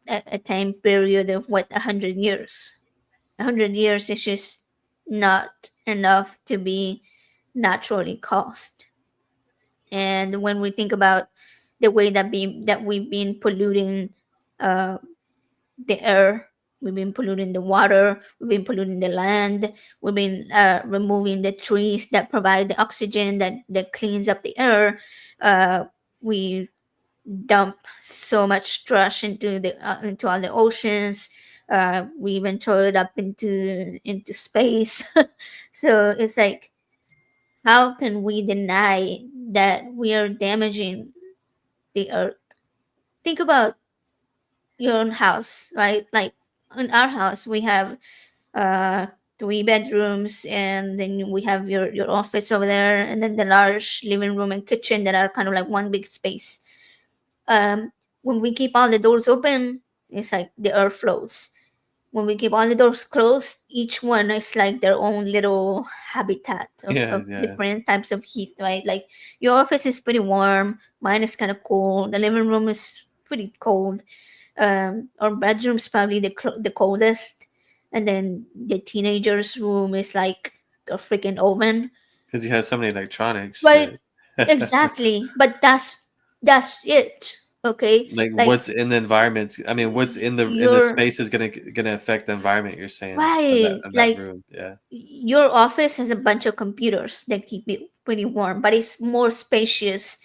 a time period of what 100 years. 100 years is just. not enough to be naturally caused. And when we think about the way that we've been polluting uh, the air, we've been polluting the water, we've been polluting the land, we've been removing the trees that provide the oxygen that cleans up the air. We dump so much trash into all the oceans. We even throw it up into space. So it's like, how can we deny that we are damaging the earth? Think about your own house, right? Like in our house, we have uh, 3 bedrooms, and then we have your office over there, and then the large living room and kitchen that are kind of like one big space. Um, when we keep all the doors open, it's like the earth flows. When we keep all the doors closed, each one is like their own little habitat Yeah, of yeah. different types of heat, right? Like your office is pretty warm, mine is kind of cold, the living room is pretty cold, our bedroom's probably the coldest, and then the teenager's room is like a freaking oven, Because you have so many electronics, right? but Exactly, but that's it. Okay, like like what's in the environment? I mean, what's in the your space is gonna affect the environment. You're saying right, of that like room, yeah. your office has a bunch of computers that keep it pretty warm, but it's more spacious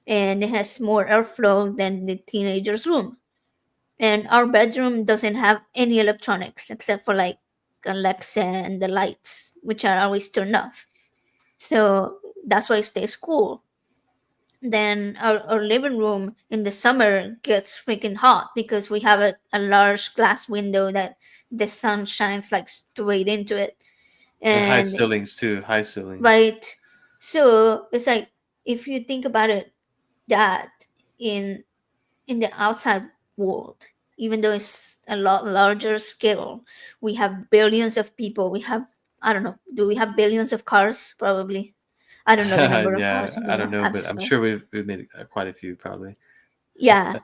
and it has more airflow than the teenager's room. And our bedroom doesn't have any electronics except for like Alexa and the lights, which are always turned off. So that's why it stays cool. Then our living room in the summer gets freaking hot because we have a large glass window that the sun shines like straight into it. And high And ceilings too, high ceilings. right, so it's like, if you think about it, that in in the outside world, even though it's a lot larger scale, we have billions of people. We have, I don't know, do we have billions of cars? Probably. I don't know the number of Yeah, cars I don't anymore. know, I'm but I'm sorry. sure we've made quite a few probably. Yeah.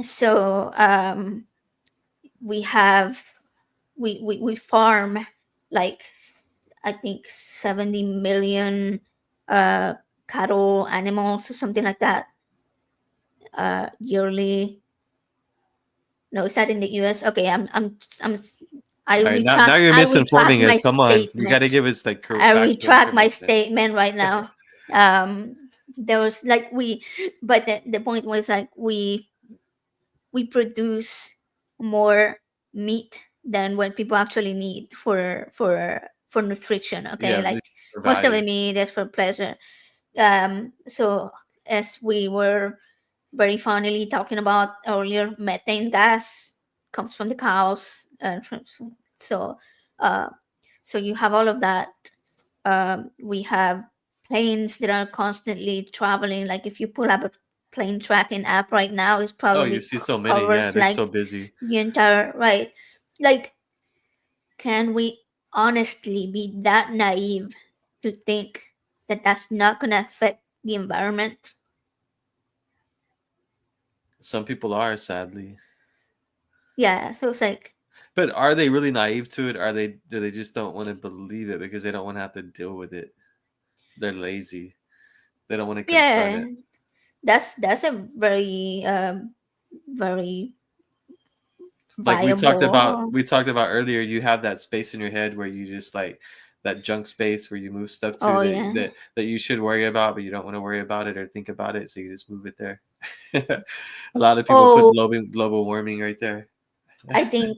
So we have we farm like, I think 70 million uh cattle animals or something like that yearly. No, is that in the US? Okay, I'm All right, now you're I retract misinforming my us. Come on, you got to statement. give us like I factual retract my information. statement right now. Um there was like but the point was like we produce more meat than what people actually need for nutrition, okay? Yeah, Like for most of the value. meat is for pleasure. So as we were very funnily talking about earlier, methane gas comes from the cows, and from so uh, so you have all of that. We have planes that are constantly traveling. Like if you pull up a plane tracking app right now, it's Oh, you probably see so many. Yeah, covers they're like so busy. the entire right. Like, can we honestly be that naive to think that that's not gonna affect the environment? Some people are, sadly. Yeah, so it's like, But are they really naive to it? Are they? Do they just don't want to believe it because they don't want to have to deal with it? They're lazy. They don't want to confront yeah, it. that's a very very Like viable. we talked about earlier, you have that space in your head where you just like that junk space where you move stuff to Oh yeah, that you should worry about, but you don't want to worry about it or think about it, so you just move it there. A lot of people put oh, global warming right there. I think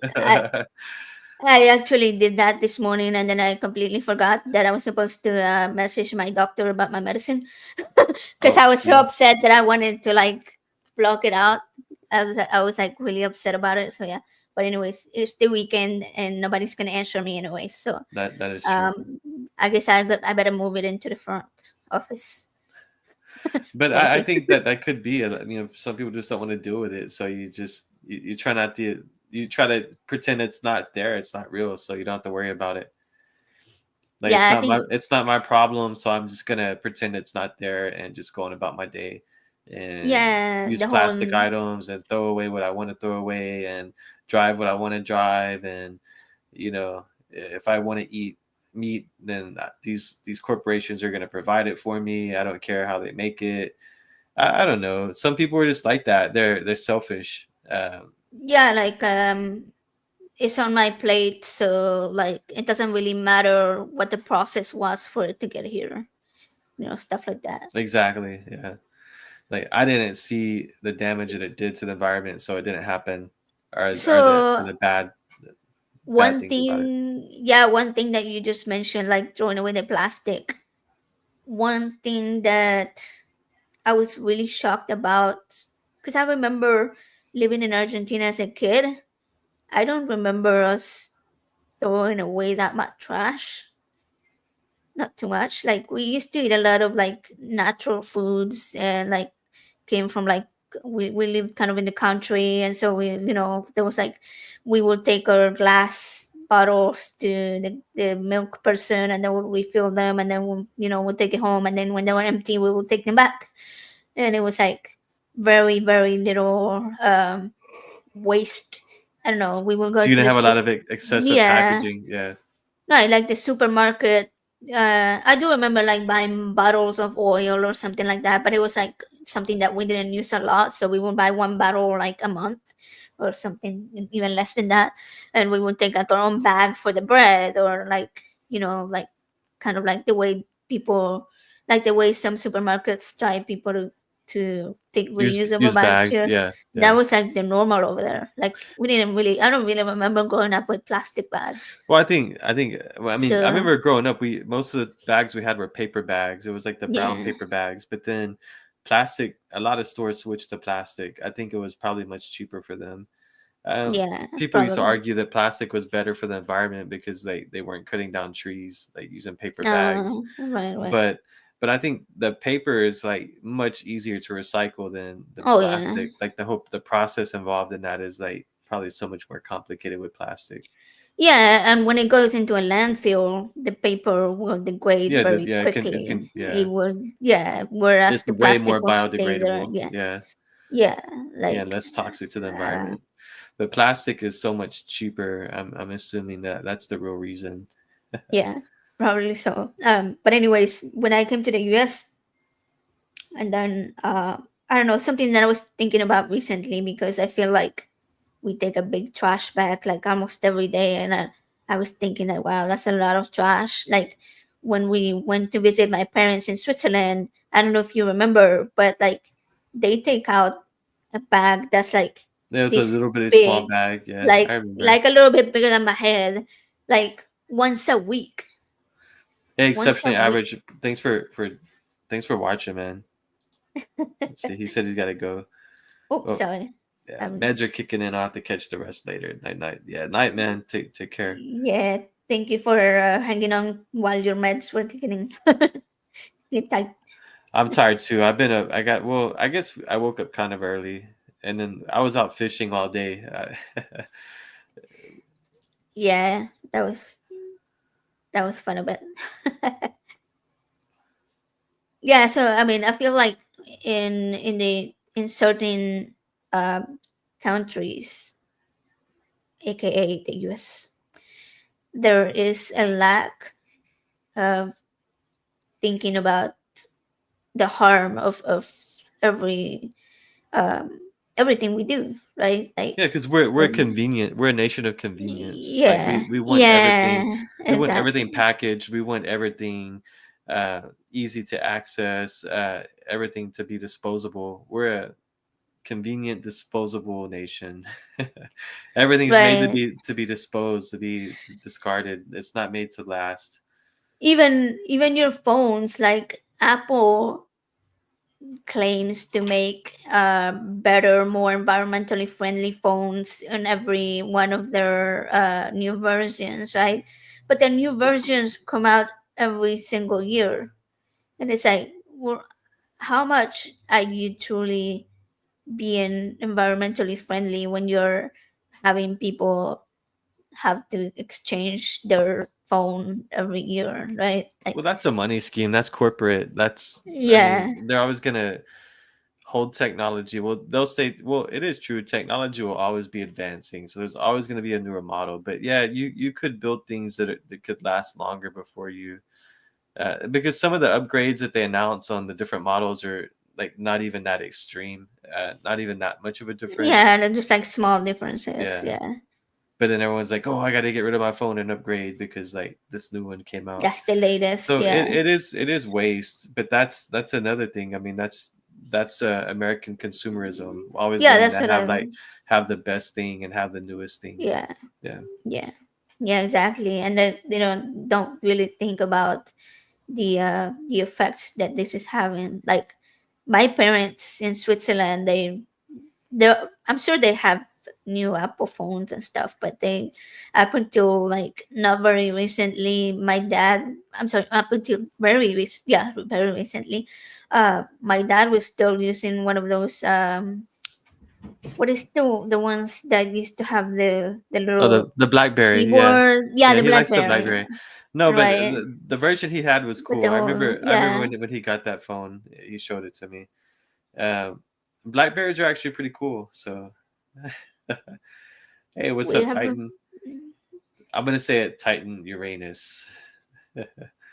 I actually did that this morning, and then I completely forgot that I was supposed to message my doctor about my medicine because Oh, I was so see, upset that I wanted to like block it out. I was like really upset about it. So yeah. But anyways, it's the weekend and nobody's gonna answer me anyway. So that is true. um, I guess I better move it into the front office. But What I office? think that that could be it. I mean, some people just don't want to deal with it, so you try not to you try to pretend it's not there, it's not real, so you don't have to worry about it. Like Yeah, I think it's not my problem, so I'm just gonna pretend it's not there and just going about my day and yeah use the whole plastic items and throw away what I want to throw away and drive what I want to drive and you know if I want to eat meat, then these corporations are going to provide it for me. I don't care how they make it. I don't know. Some people are just like that. They're selfish. Yeah, like it's on my plate, so like it doesn't really matter what the process was for it to get here. Stuff like that. Exactly. Yeah. Like I didn't see the damage that it did to the environment, so it didn't happen, or So the bad one things about it. thing, yeah, one thing that you just mentioned, like throwing away the plastic. One thing that I was really shocked about, because I remember living in Argentina as a kid. I don't remember us throwing away that much trash. Not too much. Like we used to eat a lot of like natural foods and like came from like we lived kind of in the country, and so there was like we would take our glass bottles to the milk person and then we'll refill them, and then we'll take it home, and then when they were empty we will take them back, and it was like very very little waste. I don't know, we will go So you to didn't the have a lot soup. of excessive Yeah. packaging. Yeah. No, like the supermarket. I do remember like buying bottles of oil or something like that, but it was like something that we didn't use a lot, so we would buy one bottle like a month or something, even less than that, and we would take like our own bag for the bread, or like like kind of like the way people, like the way some supermarkets try people to take reusable Use bags bags. here. Yeah. That Yeah. was like the normal over there. Like we didn't really, I don't really remember growing up with plastic bags. Well, I think. Well, I mean, I So remember growing up. We most of the bags we had were paper bags. It was like the brown yeah, paper bags. But then, plastic. A lot of stores switched to plastic. I think it was probably much cheaper for them. Um, yeah, People used to probably. argue that plastic was better for the environment because they weren't cutting down trees, like using paper bags. Right, right. But I think the paper is like much easier to recycle than Oh yeah, plastic. Like the process involved in that is like probably so much more complicated with plastic. yeah. And when it goes into a landfill, the paper will degrade very Yeah, it quickly. can, yeah. It will, yeah. Whereas It's the way plastic more will stay there. biodegradable. Yeah, Yeah. yeah. Yeah, Like, less toxic to the uh, environment. But plastic is so much cheaper. I'm assuming that that's the real reason. yeah, probably so. But anyways, when I came to the U.S. and then I don't know, something that I was thinking about recently, because I feel like we take a big trash bag like almost every day, and I was thinking that wow, that's a lot of trash. Like when we went to visit my parents in Switzerland, I don't know if you remember, but like they take out a bag that's like Yeah, it's a this little bit of small big, bag. Yeah, I like remember. a little bit bigger than my head, like once a week. Yeah, Once a exceptionally week. average. Thanks for watching, man. Let's see. He said he's got to go. Oops, Oh, sorry. yeah. um Meds are kicking in. I'll have to catch the rest later. Night, night. Yeah, night, man. Take care. yeah, thank you for hanging on while your meds were kicking in. Sleep tight. I'm tired too. I've been up. I got. Well, I guess I woke up kind of early, and then I was out fishing all day. Yeah, that was that was fun a bit. Yeah, so I mean, I feel like in certain uh, countries, aka the US, there is a lack of thinking about the harm of every um, everything we do, right? Like Yeah, because we're from convenient. We're a nation of convenience. Like yeah, we want everything. yeah, We want everything exactly, packaged. We want everything uh, easy to access. Everything to be disposable. We're a convenient, disposable nation. Everything's made right. to be disposed, to be discarded. It's not made to last. Even your phones, like Apple claims to make better, more environmentally friendly phones on every one of their new versions, right? But the new versions come out every single year, and it's like, well, how much are you truly being environmentally friendly when you're having people have to exchange their phone every year, right? Like, Well, that's a money scheme. That's corporate. That's, I yeah, mean, they're always gonna. hold technology. Well, they'll say, well, it is true. Technology will always be advancing, so there's always going to be a newer model. But yeah, you could build things that could last longer before you, because some of the upgrades that they announce on the different models are like not even that extreme, not even that much of a difference. Yeah, they're just like small differences. Yeah, Yeah, but then everyone's like, oh, I got to get rid of my phone and upgrade because like this new one came out. that's the latest. So Yeah, it is waste, but that's another thing. I mean, that's American consumerism, always yeah, wanting that's to what have I. like have the best thing and have the newest thing. Yeah, Yeah, yeah, yeah, exactly. And then don't really think about the effects that this is having. Like my parents in Switzerland, they I'm sure they have new Apple phones and stuff, but they up until like not very recently, my dad. I'm sorry, up until very recently, my dad was still using one of those what is the ones that used to have the oh, little the BlackBerry, yeah, keyboard? Yeah, yeah, the he likes the BlackBerry, BlackBerry. No, but right? the version he had was But cool. the I whole remember I remember yeah, when he got that phone, he showed it to me. Um, Blackberries are actually pretty cool. So, hey, what's we up, have a Titan? I'm gonna say it, Titan Uranus.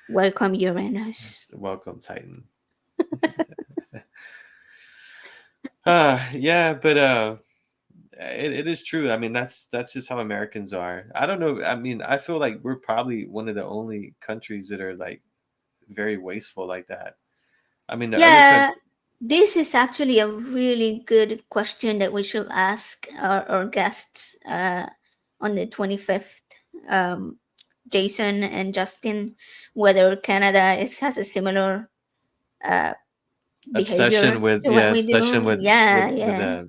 welcome Uranus. Welcome, Titan. Yeah, but it is true. I mean, that's just how Americans are. I don't know. I mean, I feel like we're probably one of the only countries that are like very wasteful like that. I mean, the other Yeah, country, this is actually a really good question that we should ask our guests on the 25th. Um, Jason and Justin, whether Canada has a similar uh, behavior to what we obsession do. Yeah, with yeah.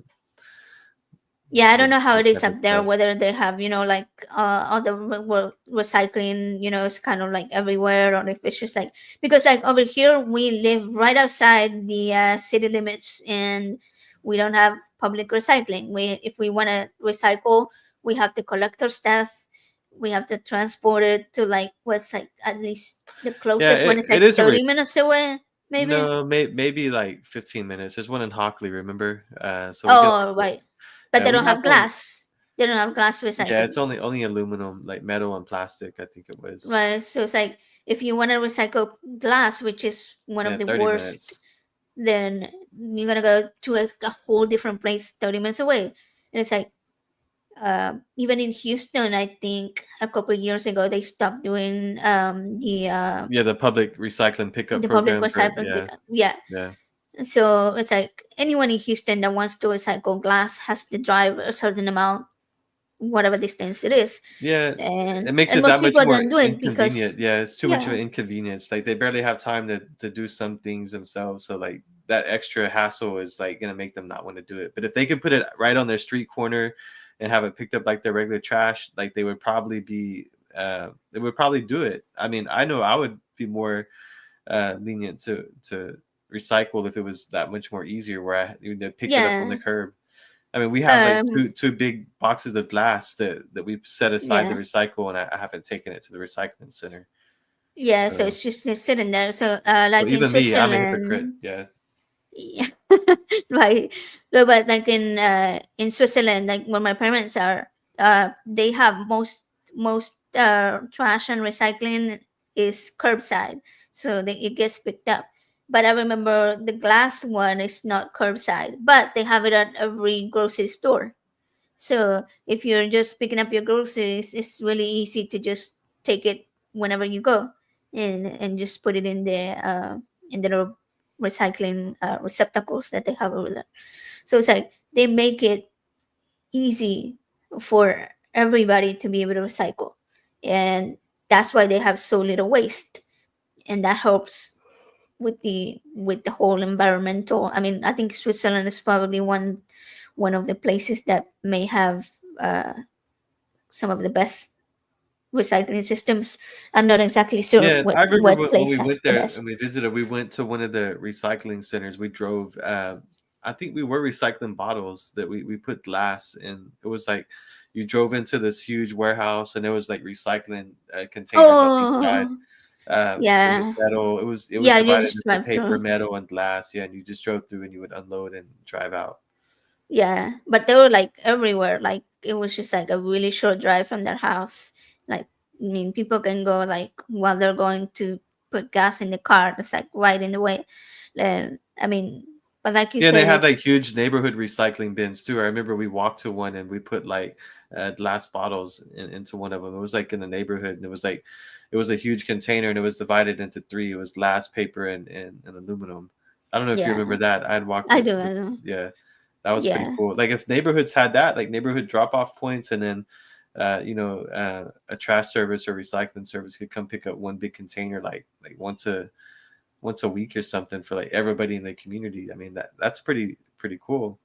Yeah, I don't know how that it is type of up there, stuff. whether they have, like all the recycling, it's kind of like everywhere, or if it's just like, because like over here, we live right outside the city limits and we don't have public recycling. If we want to recycle, we have to collect our stuff, we have to transport it to like what's like at least the Yeah, closest one is it like is a 30 minutes away, maybe. no, maybe like 15 minutes. There's one in Hockley, remember? So we get Oh, right. But they we don't have have one. glass. They don't have glass Yeah, recycling. it's only aluminum, like metal and plastic. I think it was. Right. So it's like if you want to recycle glass, which is one Yeah, of the 30 worst, minutes. then you're gonna go to a whole different place 30 minutes away. And it's like even in Houston, I think a couple of years ago they stopped doing Yeah, the public recycling pickup the public program for recycling yeah, pickup. Yeah. yeah. So it's like anyone in Houston that wants to recycle glass has to drive a certain amount, whatever distance it is, Yeah, and it makes and it most that much people more don't do it inconvenient. because Yeah, it's too much of yeah, an inconvenience. Like they barely have time to do some things themselves. So like that extra hassle is like gonna make them not want to do it. But if they could put it right on their street corner and have it picked up like their regular trash, like they would probably do it. I mean, I know I would be more lenient to recycle if it was that much more easier where I would pick it up on yeah, the curb. I mean, we have like um, two big boxes of glass that we've set aside to yeah, recycle, and I haven't taken it to the recycling center. yeah. So So, it's just sitting there. So so like in even me, I'm a hypocrite. Switzerland, Yeah, yeah, right. No, but like in Switzerland, like where my parents are, they have most trash and recycling is curbside, so it gets picked up. But I remember the glass one is not curbside, but they have it at every grocery store. So if you're just picking up your groceries, it's really easy to just take it whenever you go, and just put it in the little recycling receptacles that they have over there. So it's like they make it easy for everybody to be able to recycle, and that's why they have so little waste, and that helps with the whole environmental. I mean, I think Switzerland is probably one of the places that may have uh, some of the best recycling systems. I'm not exactly sure yeah. I remember what when place we has went the there best. and we visited. We went to one of the recycling centers. We drove. I think we were recycling bottles that we put glass in. It was like you drove into this huge warehouse and there was like recycling containers on each side. Oh, It was Yeah. metal. It was Yeah, you divided just into drive paper, through. metal, and glass. Yeah, and you just drove through and you would unload and drive out. Yeah, but they were like everywhere. Like it was just like a really short drive from their house. Like, I mean, people can go like while they're going to put gas in the car. It's like right in the way. And I mean, but like you Yeah, and they said, had it's like huge neighborhood recycling bins too. I remember we walked to one and we put like glass bottles into one of them. It was like in the neighborhood, and it was a huge container, and it was divided into three. It was glass, paper, and aluminum. I don't know if you yeah, remember that. I had walked I with, do. with I do. yeah, that was pretty Yeah, cool. Like if neighborhoods had that, like neighborhood drop off points, and then a trash service or recycling service could come pick up one big container like once a week or something for like everybody in the community. I mean that's pretty cool.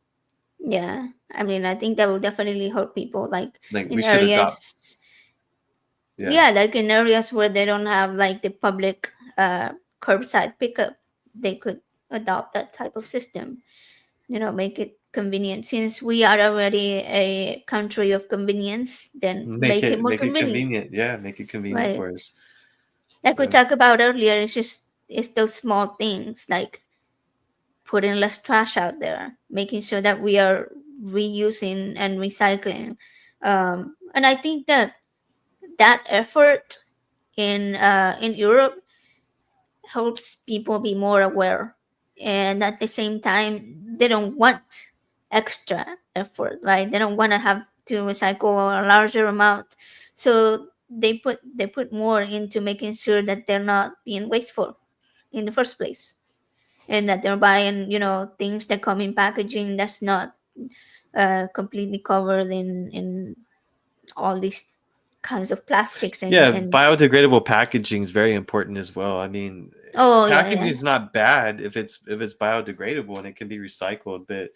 yeah. I mean, I think that will definitely help people like Like we in should adopt. areas. Yeah. Yeah, like in areas where they don't have like the public curbside pickup, they could adopt that type of system. Make it convenient. Since we are already a country of convenience, then Make make it it more make it convenient, convenient. Yeah, make it convenient right? for us. Like we Yeah. talked about earlier, it's those small things like putting less trash out there, making sure that we are reusing and recycling. And I think that that effort in Europe helps people be more aware, and at the same time they don't want extra effort, right? They don't want to have to recycle a larger amount, so they put more into making sure that they're not being wasteful in the first place, and that they're buying things that come in packaging that's not completely covered in all these kinds of plastics and Yeah, and biodegradable packaging is very important as well. I mean, oh yeah, packaging yeah, is not bad if it's biodegradable and it can be recycled, but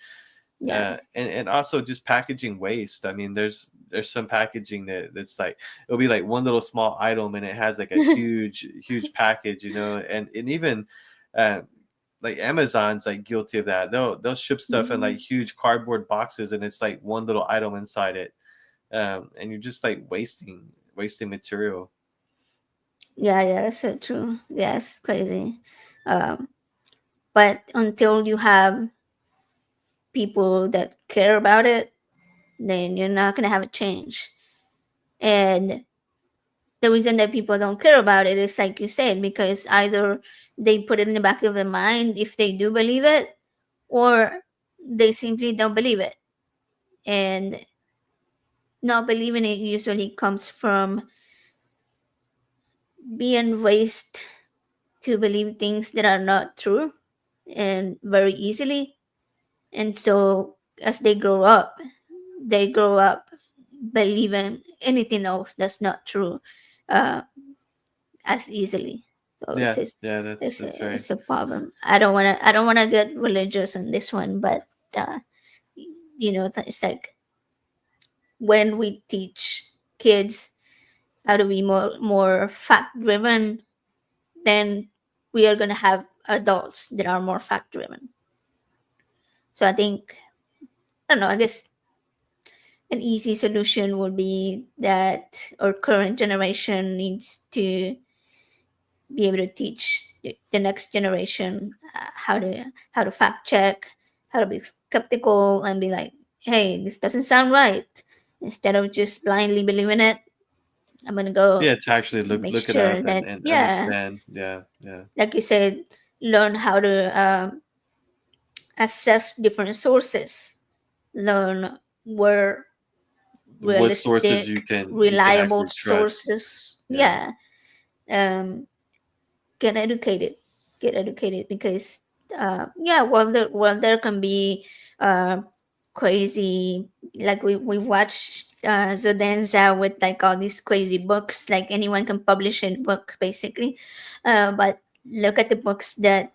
yeah. and also just packaging waste. I mean, there's some packaging that's like it'll be like one little small item and it has like a huge package, and even uh, like Amazon's like guilty of that. They'll ship stuff in like Mhm. huge cardboard boxes and it's like one little item inside it, and you're just like wasting material. Yeah, yeah, that's so true. Yeah, it's crazy. Um, but until you have people that care about it, then you're not gonna have a change. And the reason that people don't care about it is like you said, because either they put it in the back of their mind if they do believe it, or they simply don't believe it. And not believing it usually comes from being raised to believe things that are not true and very easily. And so as they grow up believing anything else that's not true uh, as easily. So Yeah, it's just, yeah, that's it's a, that's very. it's a problem. I don't wanna get religious on this one, but uh, it's like when we teach kids how to be more fact driven, then we are gonna have adults that are more fact driven. So I think, I don't know. I guess an easy solution would be that our current generation needs to be able to teach the next generation how to fact check, how to be skeptical, and be like, hey, this doesn't sound right. Instead of just blindly believing it, I'm gonna go Yeah, to actually look make look it sure up that, and yeah, understand. Yeah, yeah. like you said, learn how to assess different sources, learn where What sources realistic, you can reliable actually trust. sources. Yeah. Yeah, um, get educated, get educated because yeah, while there can be uh, crazy, like we watched Zodenza with like all these crazy books, like anyone can publish a book basically, but look at the books that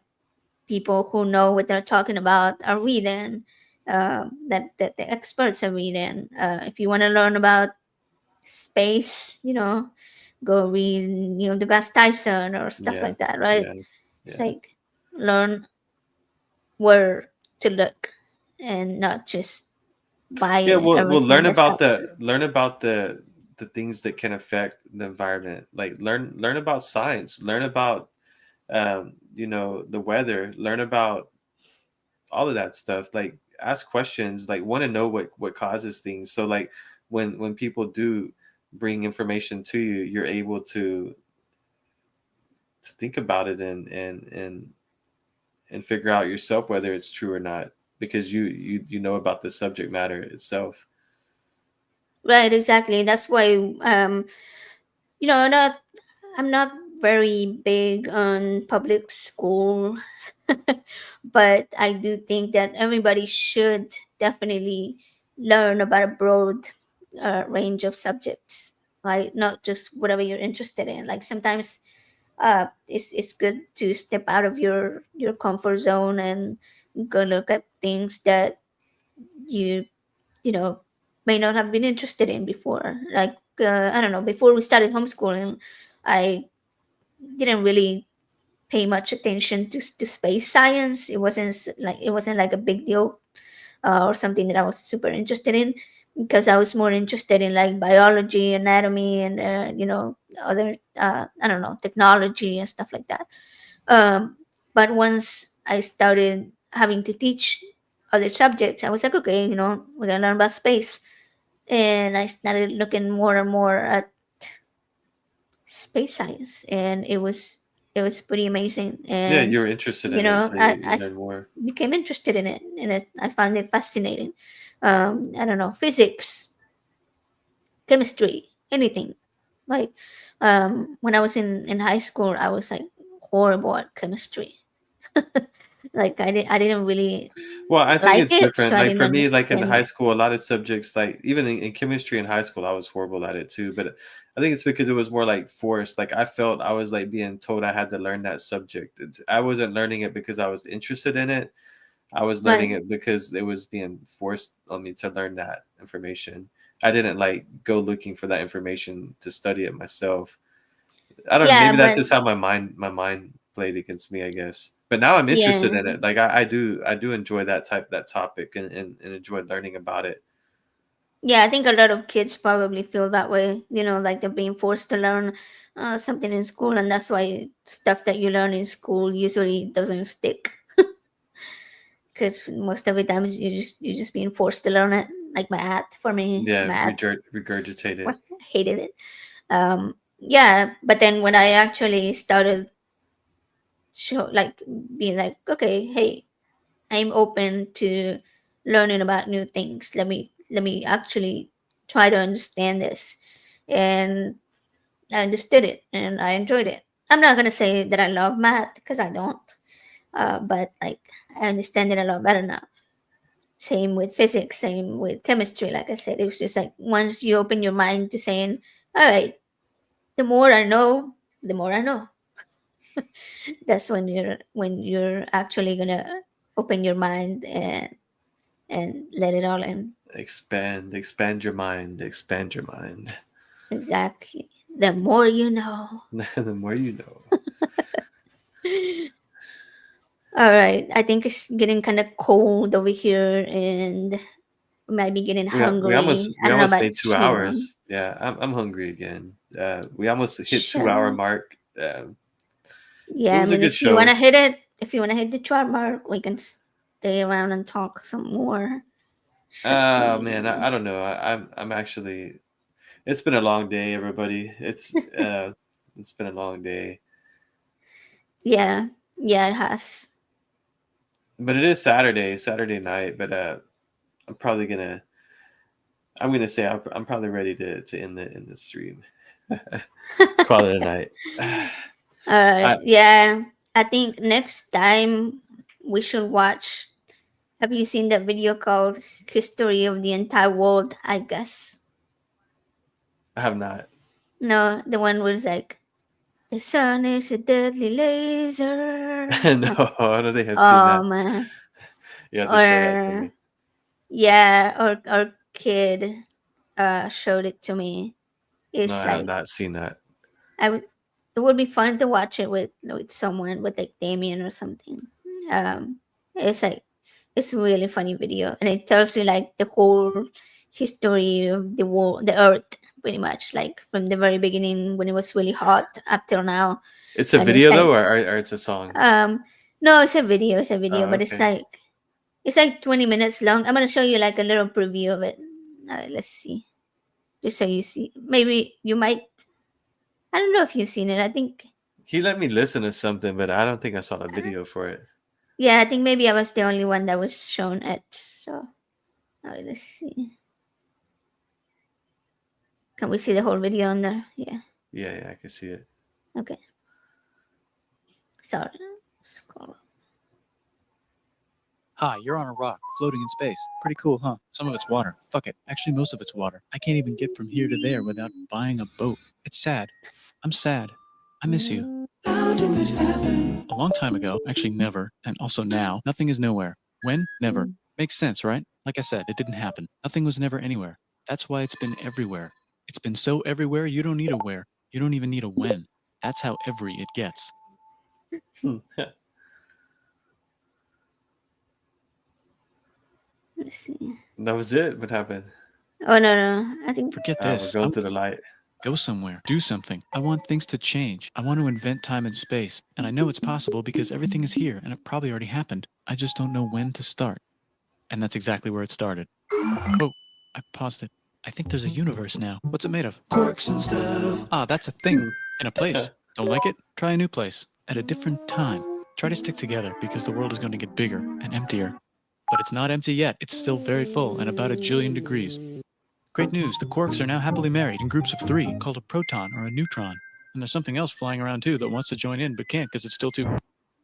people who know what they're talking about are reading. That the experts are reading. If you want to learn about space, go read Neil deGrasse Tyson or stuff Yeah. like that, right? Yeah. It's Yeah. like learn where to look and not just Yeah, buy we'll everything learn that's about out the there. learn about the things that can affect the environment. Like learn about science, learn about the weather, learn about all of that stuff. Like ask questions, like want to know what causes things. So like when people do bring information to you, you're able to think about it and figure out yourself whether it's true or not because you know about the subject matter itself. Right, exactly. That's why not I'm not very big on public school, but I do think that everybody should definitely learn about a broad range of subjects, like not just whatever you're interested in. Like sometimes it's good to step out of your comfort zone and go look at things that you you know may not have been interested in before. Like I don't know, before we started homeschooling, I didn't really pay much attention to space science. It wasn't like a big deal or something that I was super interested in, because I was more interested in like biology, anatomy, and other I don't know, technology and stuff like that. Um, but once I started having to teach other subjects, I was like, okay, we're gonna learn about space, and I started looking more and more at space science, and it was pretty amazing. Yeah, And you were interested in it, so you I learn more. became interested in it, and I found it fascinating. I don't know, physics, chemistry, anything. Like when I was in high school, I was like horrible at chemistry. Like I didn't really Well, I think like it's it, so different. I Like didn't for me, like in understand high it. school, a lot of subjects, like even in chemistry in high school, I was horrible at it too. But I think it's because it was more like forced. Like I felt I was like being told I had to learn that subject. I wasn't learning it because I was interested in it. I was learning Right. it because it was being forced on me to learn that information. I didn't like go looking for that information to study it myself. I don't know. Yeah, Maybe that's but just how my mind played against me, I guess. But now I'm interested yeah. in it. Like I do enjoy that topic and enjoy learning about it. Yeah, I think a lot of kids probably feel that way, like they're being forced to learn something in school, and that's why stuff that you learn in school usually doesn't stick, because most of the times you're just being forced to learn it. Like math, for me, Yeah, math, regurgitate I it. hated it. Yeah, but then when I actually started like being like, okay, hey, I'm open to learning about new things. Let me actually try to understand this, and I understood it and I enjoyed it. I'm not gonna say that I love math because I don't, but like I understand it a lot better now. Same with physics, same with chemistry. Like I said, it was just like once you open your mind to saying, "All right, the more I know, the more I know." That's when you're actually gonna open your mind and let it all in. Expand your mind, expand your mind. Exactly. The more you know. The more you know. All right. I think it's getting kind of cold over here, and we might be getting We almost hungry. I we don't know almost about made two you. hours. Yeah, I'm hungry again. We almost hit 2 hour Sure. mark. It Yeah, I was a mean, good if you want show. to hit it, if you want to hit the chart mark, we can stay around and talk some more. It's up to Man, you. I don't know. I'm actually. It's been a long day, everybody. It's been a long day, Yeah. Yeah, it has. but it is Saturday night. But I'm probably gonna. I'm gonna say I'm probably ready to end the stream. Call it a night. All right. I Yeah. I think next time we should watch. Have you seen that video called History of the Entire World, I guess? have not. No, the one where it's like, the sun is a deadly laser. No, I don't think I've seen Oh that. man. You have to show that to Or me. yeah, or kid showed it to me. No, It's I have like not seen that. I would it would be fun to watch it with someone, with like Damien or something. Um it's like it's a really funny video, and it tells you like the whole history of the world, the earth pretty much, like from the very beginning when it was really hot up till now. It's a And it's video like, though, or it's a song. no, it's a video, Oh, but okay. it's like 20 minutes long. I'm gonna show you like a little preview of it. Let's see, just so you see. Maybe you might. I don't know if you've seen it. I think, He let me listen to something, but I don't think I saw the uh, video for it. yeah, I think maybe I was the only one that was shown it. So let's see. Can we see the whole video on there? Yeah. Yeah, yeah, I can see it. Okay. Sorry. Scroll. Hi, you're on a rock, floating in space. Pretty cool, huh? Some of it's water. Fuck it. Actually, most of it's water. I can't even get from here to there without buying a boat. It's sad. I'm sad. I miss you. How did this happen? A long time ago. Actually, never. And also now. Nothing is nowhere. When? Never. Makes sense, right? Like I said, it didn't happen. Nothing was never anywhere. That's why it's been everywhere. It's been so everywhere, you don't need a where. You don't even need a when. That's how every it gets. Let's see. That was it. What happened? Oh no. I think. Forget We're this. going to the light. Go somewhere, do something. I want things to change. I want to invent time and space. And I know it's possible because everything is here and it probably already happened. I just don't know when to start. And that's exactly where it started. Oh, I paused it. I think there's a universe now. What's it made of? Quarks and stuff. Ah, that's a thing. In a place. Don't like it? Try a new place. At a different time. Try to stick together because the world is going to get bigger and emptier. But it's not empty yet. It's still very full and about 1 jillion degrees. Great news, the quarks are now happily married in groups of 3, called a proton or a neutron. And there's something else flying around too that wants to join in but can't because it's still too...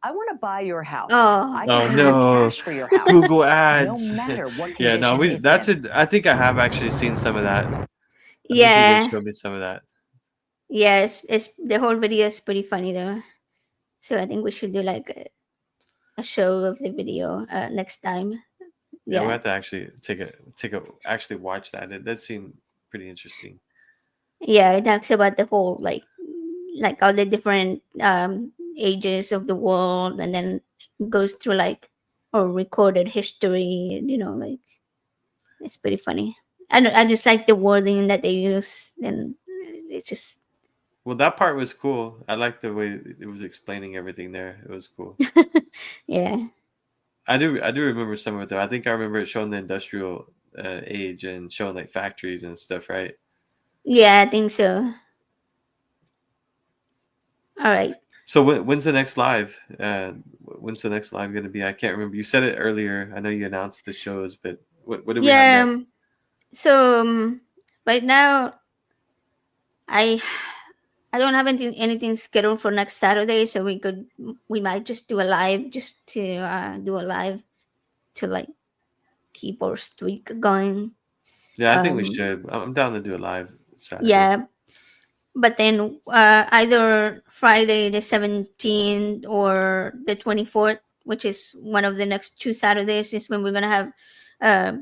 I want to buy your house. Oh. I Oh can give you no, cash for your house. Google ads. No matter what Yeah, no, condition it's that's in. it. I think I have actually seen some of that. I think you did Yeah. show me some of that. Yeah. It's the whole video is pretty funny though. So I think we should do like a show of the video next time. Yeah, we Yeah. have to actually actually watch that. It does seem pretty interesting. Yeah. It talks about the whole like all the different ages of the world, and then goes through like or recorded history. Like it's pretty funny. I just like the wording that they use, and it's just Well, that part was cool. I liked the way it was explaining everything there. It was cool. yeah. I do remember some of it though. I think I remember it showing the industrial age and showing like factories and stuff, right? Yeah, I think so. All right. So when's the next live? When's the next live going to be? I can't remember. You said it earlier. I know you announced the shows, but what do we have Yeah. next? So right now, I I don't have anything scheduled for next Saturday, so we might just do a live, just to do a live to like keep our streak going. Yeah, I think we Um, should. I'm down to do a live Saturday. yeah, but then either Friday the 17th or the 24th, which is one of the next 2 Saturdays, is when we're gonna have uh,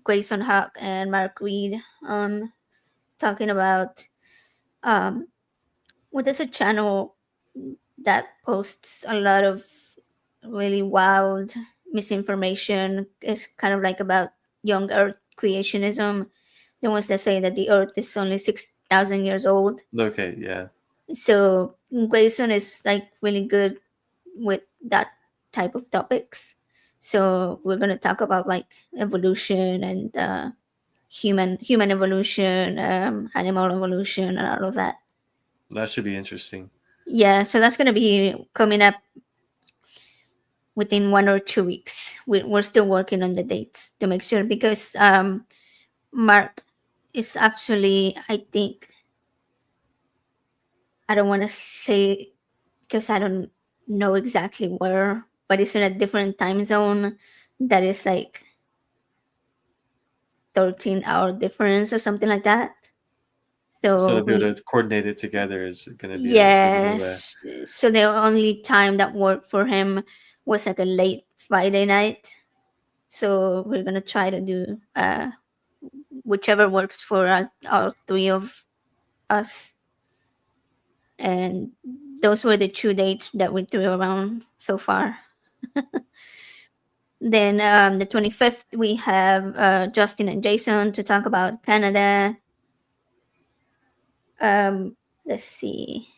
Grayson Huck and Mark Reed talking about what is a channel that posts a lot of really wild misinformation. It's kind of like about young Earth creationism, the ones that say that the Earth is only 6,000 years old. Okay, yeah. So Grayson is like really good with that type of topics. So we're gonna talk about like evolution and human evolution, animal evolution, and all of that. That should be interesting. Yeah, so that's gonna be coming up within 1 or 2 weeks. We're still working on the dates to make sure, because Mark is actually, I think, I don't want to say because I don't know exactly where, but it's in a different time zone that is like 13-hour difference or something like that. So So to be able to coordinate it together is going to be a little. yes, so the only time that worked for him was like a late Friday night. So we're gonna try to do whichever works for all three of us. And those were the 2 dates that we threw around so far. Then the 25th, we have Justin and Jason to talk about Canada. Um, let's see.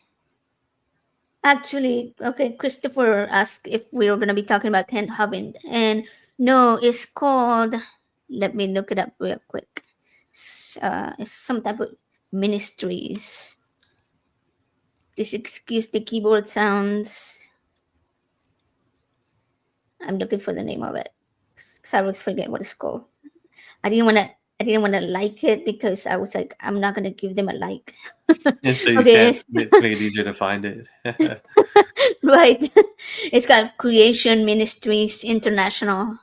Actually, okay, Christopher asked if we were going to be talking about Kent Hovind. And no, it's called, let me look it up real quick. It's some type of ministries. Please excuse the keyboard sounds. I'm looking for the name of it. Because I always forget what it's called. I didn't want to. I didn't want to like it because I was like, I'm not gonna give them a like. And so you Okay, can't to make it easier to find it. right. It's got Creation Ministries International.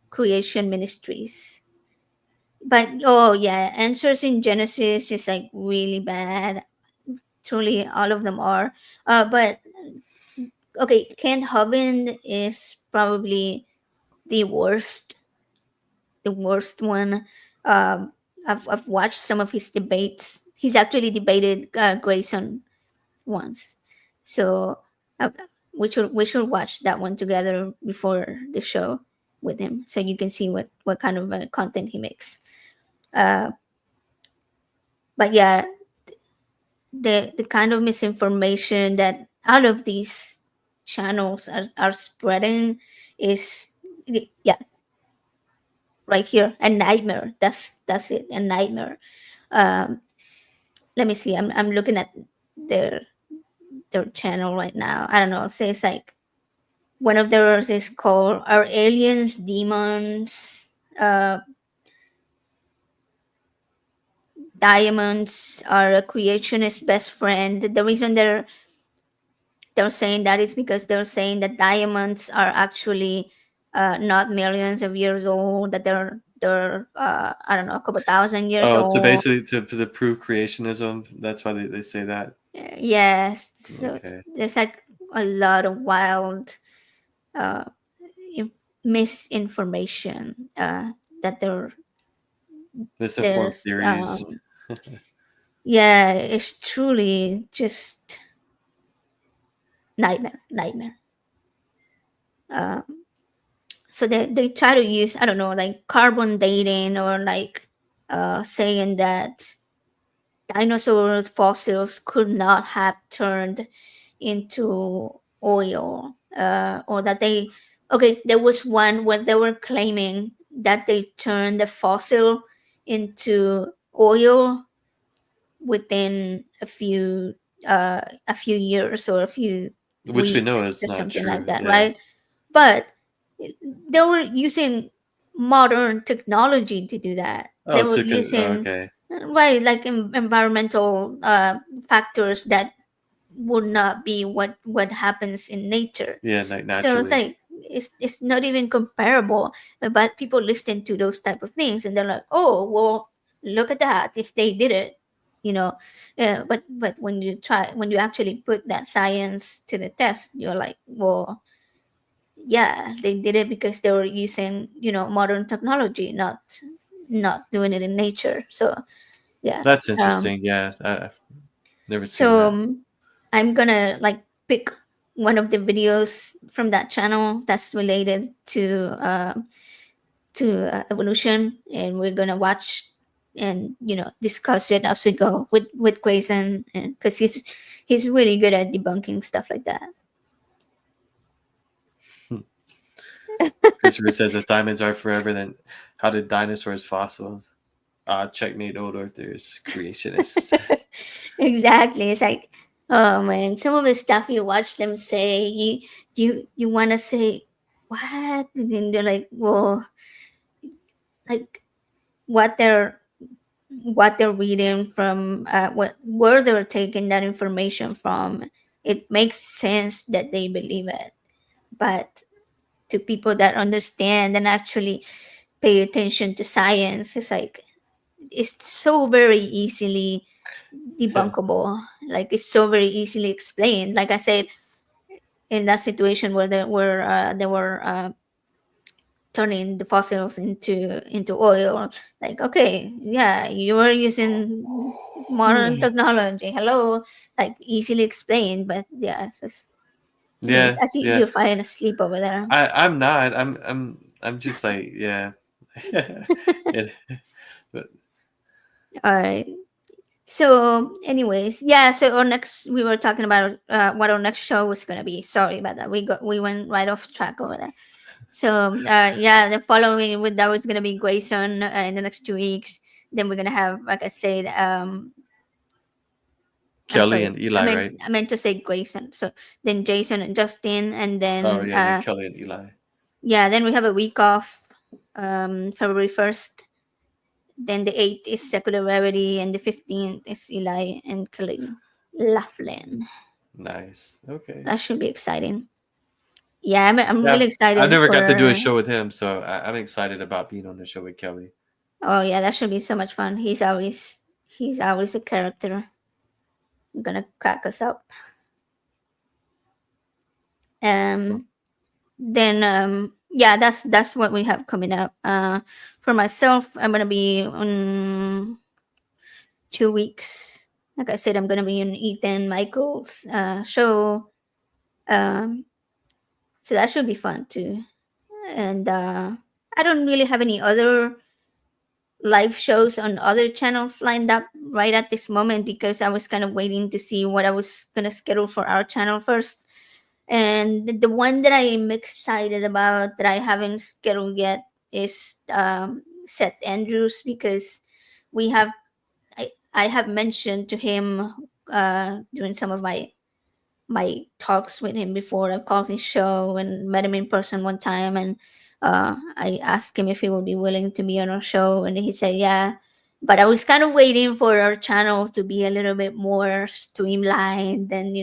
Creation Ministries. But oh yeah, answers in Genesis is like really bad. Truly, all of them are. But okay, Ken Hovind is probably the worst. The worst one. Um, I've watched some of his debates. He's actually debated Grayson once, so uh, we should watch that one together before the show with him, so you can see what kind of content he makes. Uh, but yeah, the kind of misinformation that all of these channels are spreading is, yeah, right here, a nightmare. That's it, a nightmare. um Let me see, I'm looking at their their channel right now. I don't know, it says like one of theirs is called "Are Aliens Demons?" Diamonds are a creationist best friend. The reason they're saying that is because they're saying that diamonds are actually not millions of years old, that they're I don't know, a couple thousand years Oh, to old. basically to prove creationism. That's why they say that. Yes, so Okay. there's like a lot of wild uh, misinformation that Misinformed there's theories. yeah, it's truly just nightmare. uh, so they try to use, I don't know, like carbon dating, or like saying that dinosaur fossils could not have turned into oil, or that they, okay, there was one where they were claiming that they turned the fossil into oil within a few years or a few Which we know weeks is or not something like true. that, Yeah. right? But they were using modern technology to do that. They Oh, were oh, using, okay. right, like environmental factors that would not be what happens in nature. Yeah, like So it's naturally. like it's not even comparable. But people listen to those type of things and they're like, oh well, look at that, if they did it, you know. But when you actually put that science to the test, you're like, well, yeah, they did it because they were using, modern technology, not doing it in nature. So yeah. That's um interesting. Yeah, I've never seen so that. I'm gonna like pick one of the videos from that channel that's related to evolution, and we're gonna watch and discuss it as we go with Grayson, and because he's really good at debunking stuff like that. Christopher says if diamonds are forever, then how did dinosaurs fossils? Checkmate old Earthers, creationists. Exactly. It's like, oh man, some of the stuff you watch them say, you want to say what, and then they're like, well, like what they're what they're reading from, what where they're taking that information from. It makes sense that they believe it, but to people that understand and actually pay attention to science, it's like it's so very easily debunkable. Like it's so very easily explained. Like I said, in that situation where they were turning the fossils into oil. Like, okay, yeah, you were using modern technology. Hello, like easily explained, but yeah, it's just anyways. Yeah, I see yeah. you're falling asleep over there. I'm not. I'm just like yeah. it, but All right. So, anyways, yeah. So our next, we were talking about what our next show was gonna be. Sorry about that. We went right off track over there. So, yeah, the following with that was gonna be Grayson in the next 2 weeks. Then we're gonna have, like I said, I'm Kelly sorry. and Eli, right? I meant to say Grayson. So then Jason and Justin, and Oh then yeah, and then Kelly and Eli. yeah, then we have a week off, February 1st. Then the 8th is Secular Rarity, and the 15th is Eli and Kelly Laughlin. Nice. Okay. That should be exciting. Yeah, I'm Yeah, really I excited never got to do a for. show with him, so I'm excited about being on the show with Kelly. Oh yeah, that should be so much fun. He's always a character. Gonna crack us up. So, Then yeah, that's what we have coming up. For myself, I'm gonna be on 2 weeks. Like I said, I'm gonna be on Ethan Michael's show. Um, so that should be fun too. And I don't really have any other live shows on other channels lined up right at this moment because I was kind of waiting to see what I was gonna schedule for our channel first. And the one that I am excited about that I haven't scheduled yet is Seth Andrews, because we have I have mentioned to him during some of my talks with him before. I've called his show and met him in person one time, and I asked him if he would be willing to be on our show, and he said yeah. But I was kind of waiting for our channel to be a little bit more streamlined and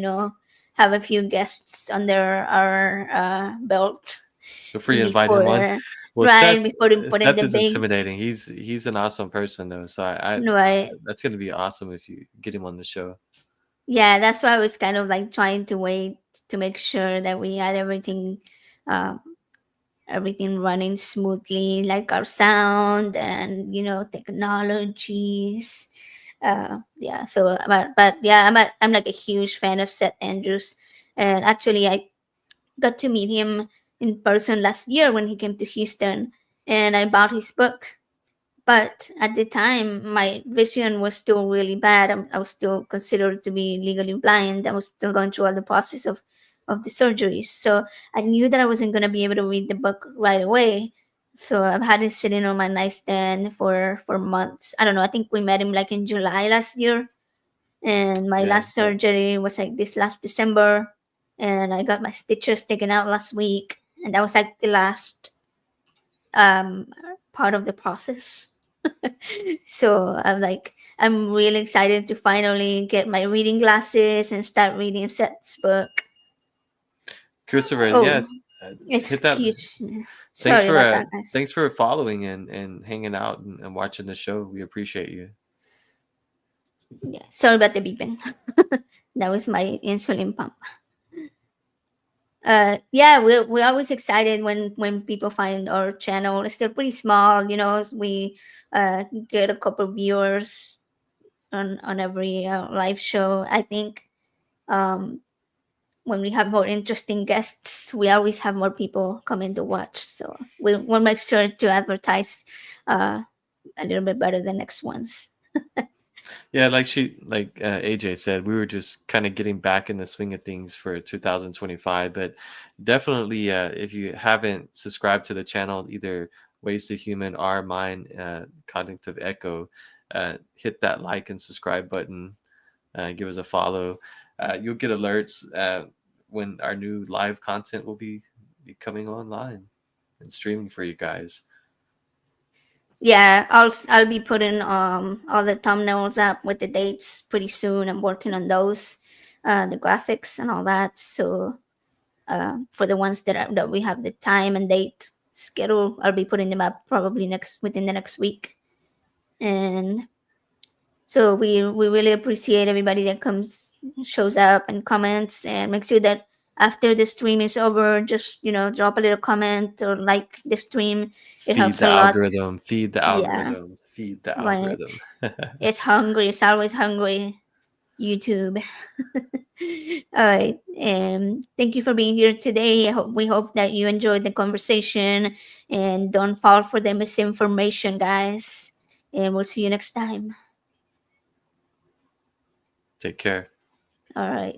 have a few guests under our belt before you invite him on, before, well, right before putting Seth the is big intimidating. He's an awesome person though, so I right. that's gonna be awesome if you get him on the show. Yeah, that's why I was kind of like trying to wait to make sure that we had um, everything running smoothly, like our sound and technologies. Yeah, so but yeah, I'm like a huge fan of Seth Andrews, and actually I got to meet him in person last year when he came to Houston, and I bought his book. But at the time, my vision was still really bad. I was still considered to be legally blind. I was still going through all the process of the surgeries. So I knew that I wasn't going to be able to read the book right away. So I've had it sitting on my nightstand for months. I don't know. I think we met him like in July last year, and my Yeah, last yeah. surgery was like this last December, and I got my stitches taken out last week, and that was like the last um part of the process. So I'm really excited to finally get my reading glasses and start reading Seth's book. Christopher, yeah, Oh, uh, hit that. excuse me. Sorry about that, guys. Thanks for following and hanging out and watching the show. We appreciate you. Yeah, sorry about the beeping. That was my insulin pump. Yeah, we're always excited when people find our channel. It's still pretty small, we get a couple viewers on every live show. I think um when we have more interesting guests, we always have more people coming to watch. So we'll make sure to advertise uh, a little bit better the next ones. Yeah, like AJ said, we were just kind of getting back in the swing of things for 2025. But definitely, if you haven't subscribed to the channel, either Ways to Human or mine, Cognitive Echo, hit that like and subscribe button. Give us a follow. You'll get alerts when our new live content will be coming online and streaming for you guys. Yeah, I'll be putting all the thumbnails up with the dates pretty soon. I'm working on those, the graphics and all that. So for the ones that we have the time and date schedule, I'll be putting them up probably next within the next week. And so we really appreciate everybody that comes, shows up and comments, and make sure that after the stream is over, just drop a little comment or like the stream. It Feed helps the a lot. algorithm. Feed the Yeah, algorithm. Feed the right. algorithm. It's hungry. It's always hungry. YouTube. All right. Thank you for being here today. We hope that you enjoyed the conversation, and don't fall for the misinformation, guys. And we'll see you next time. Take care. All right.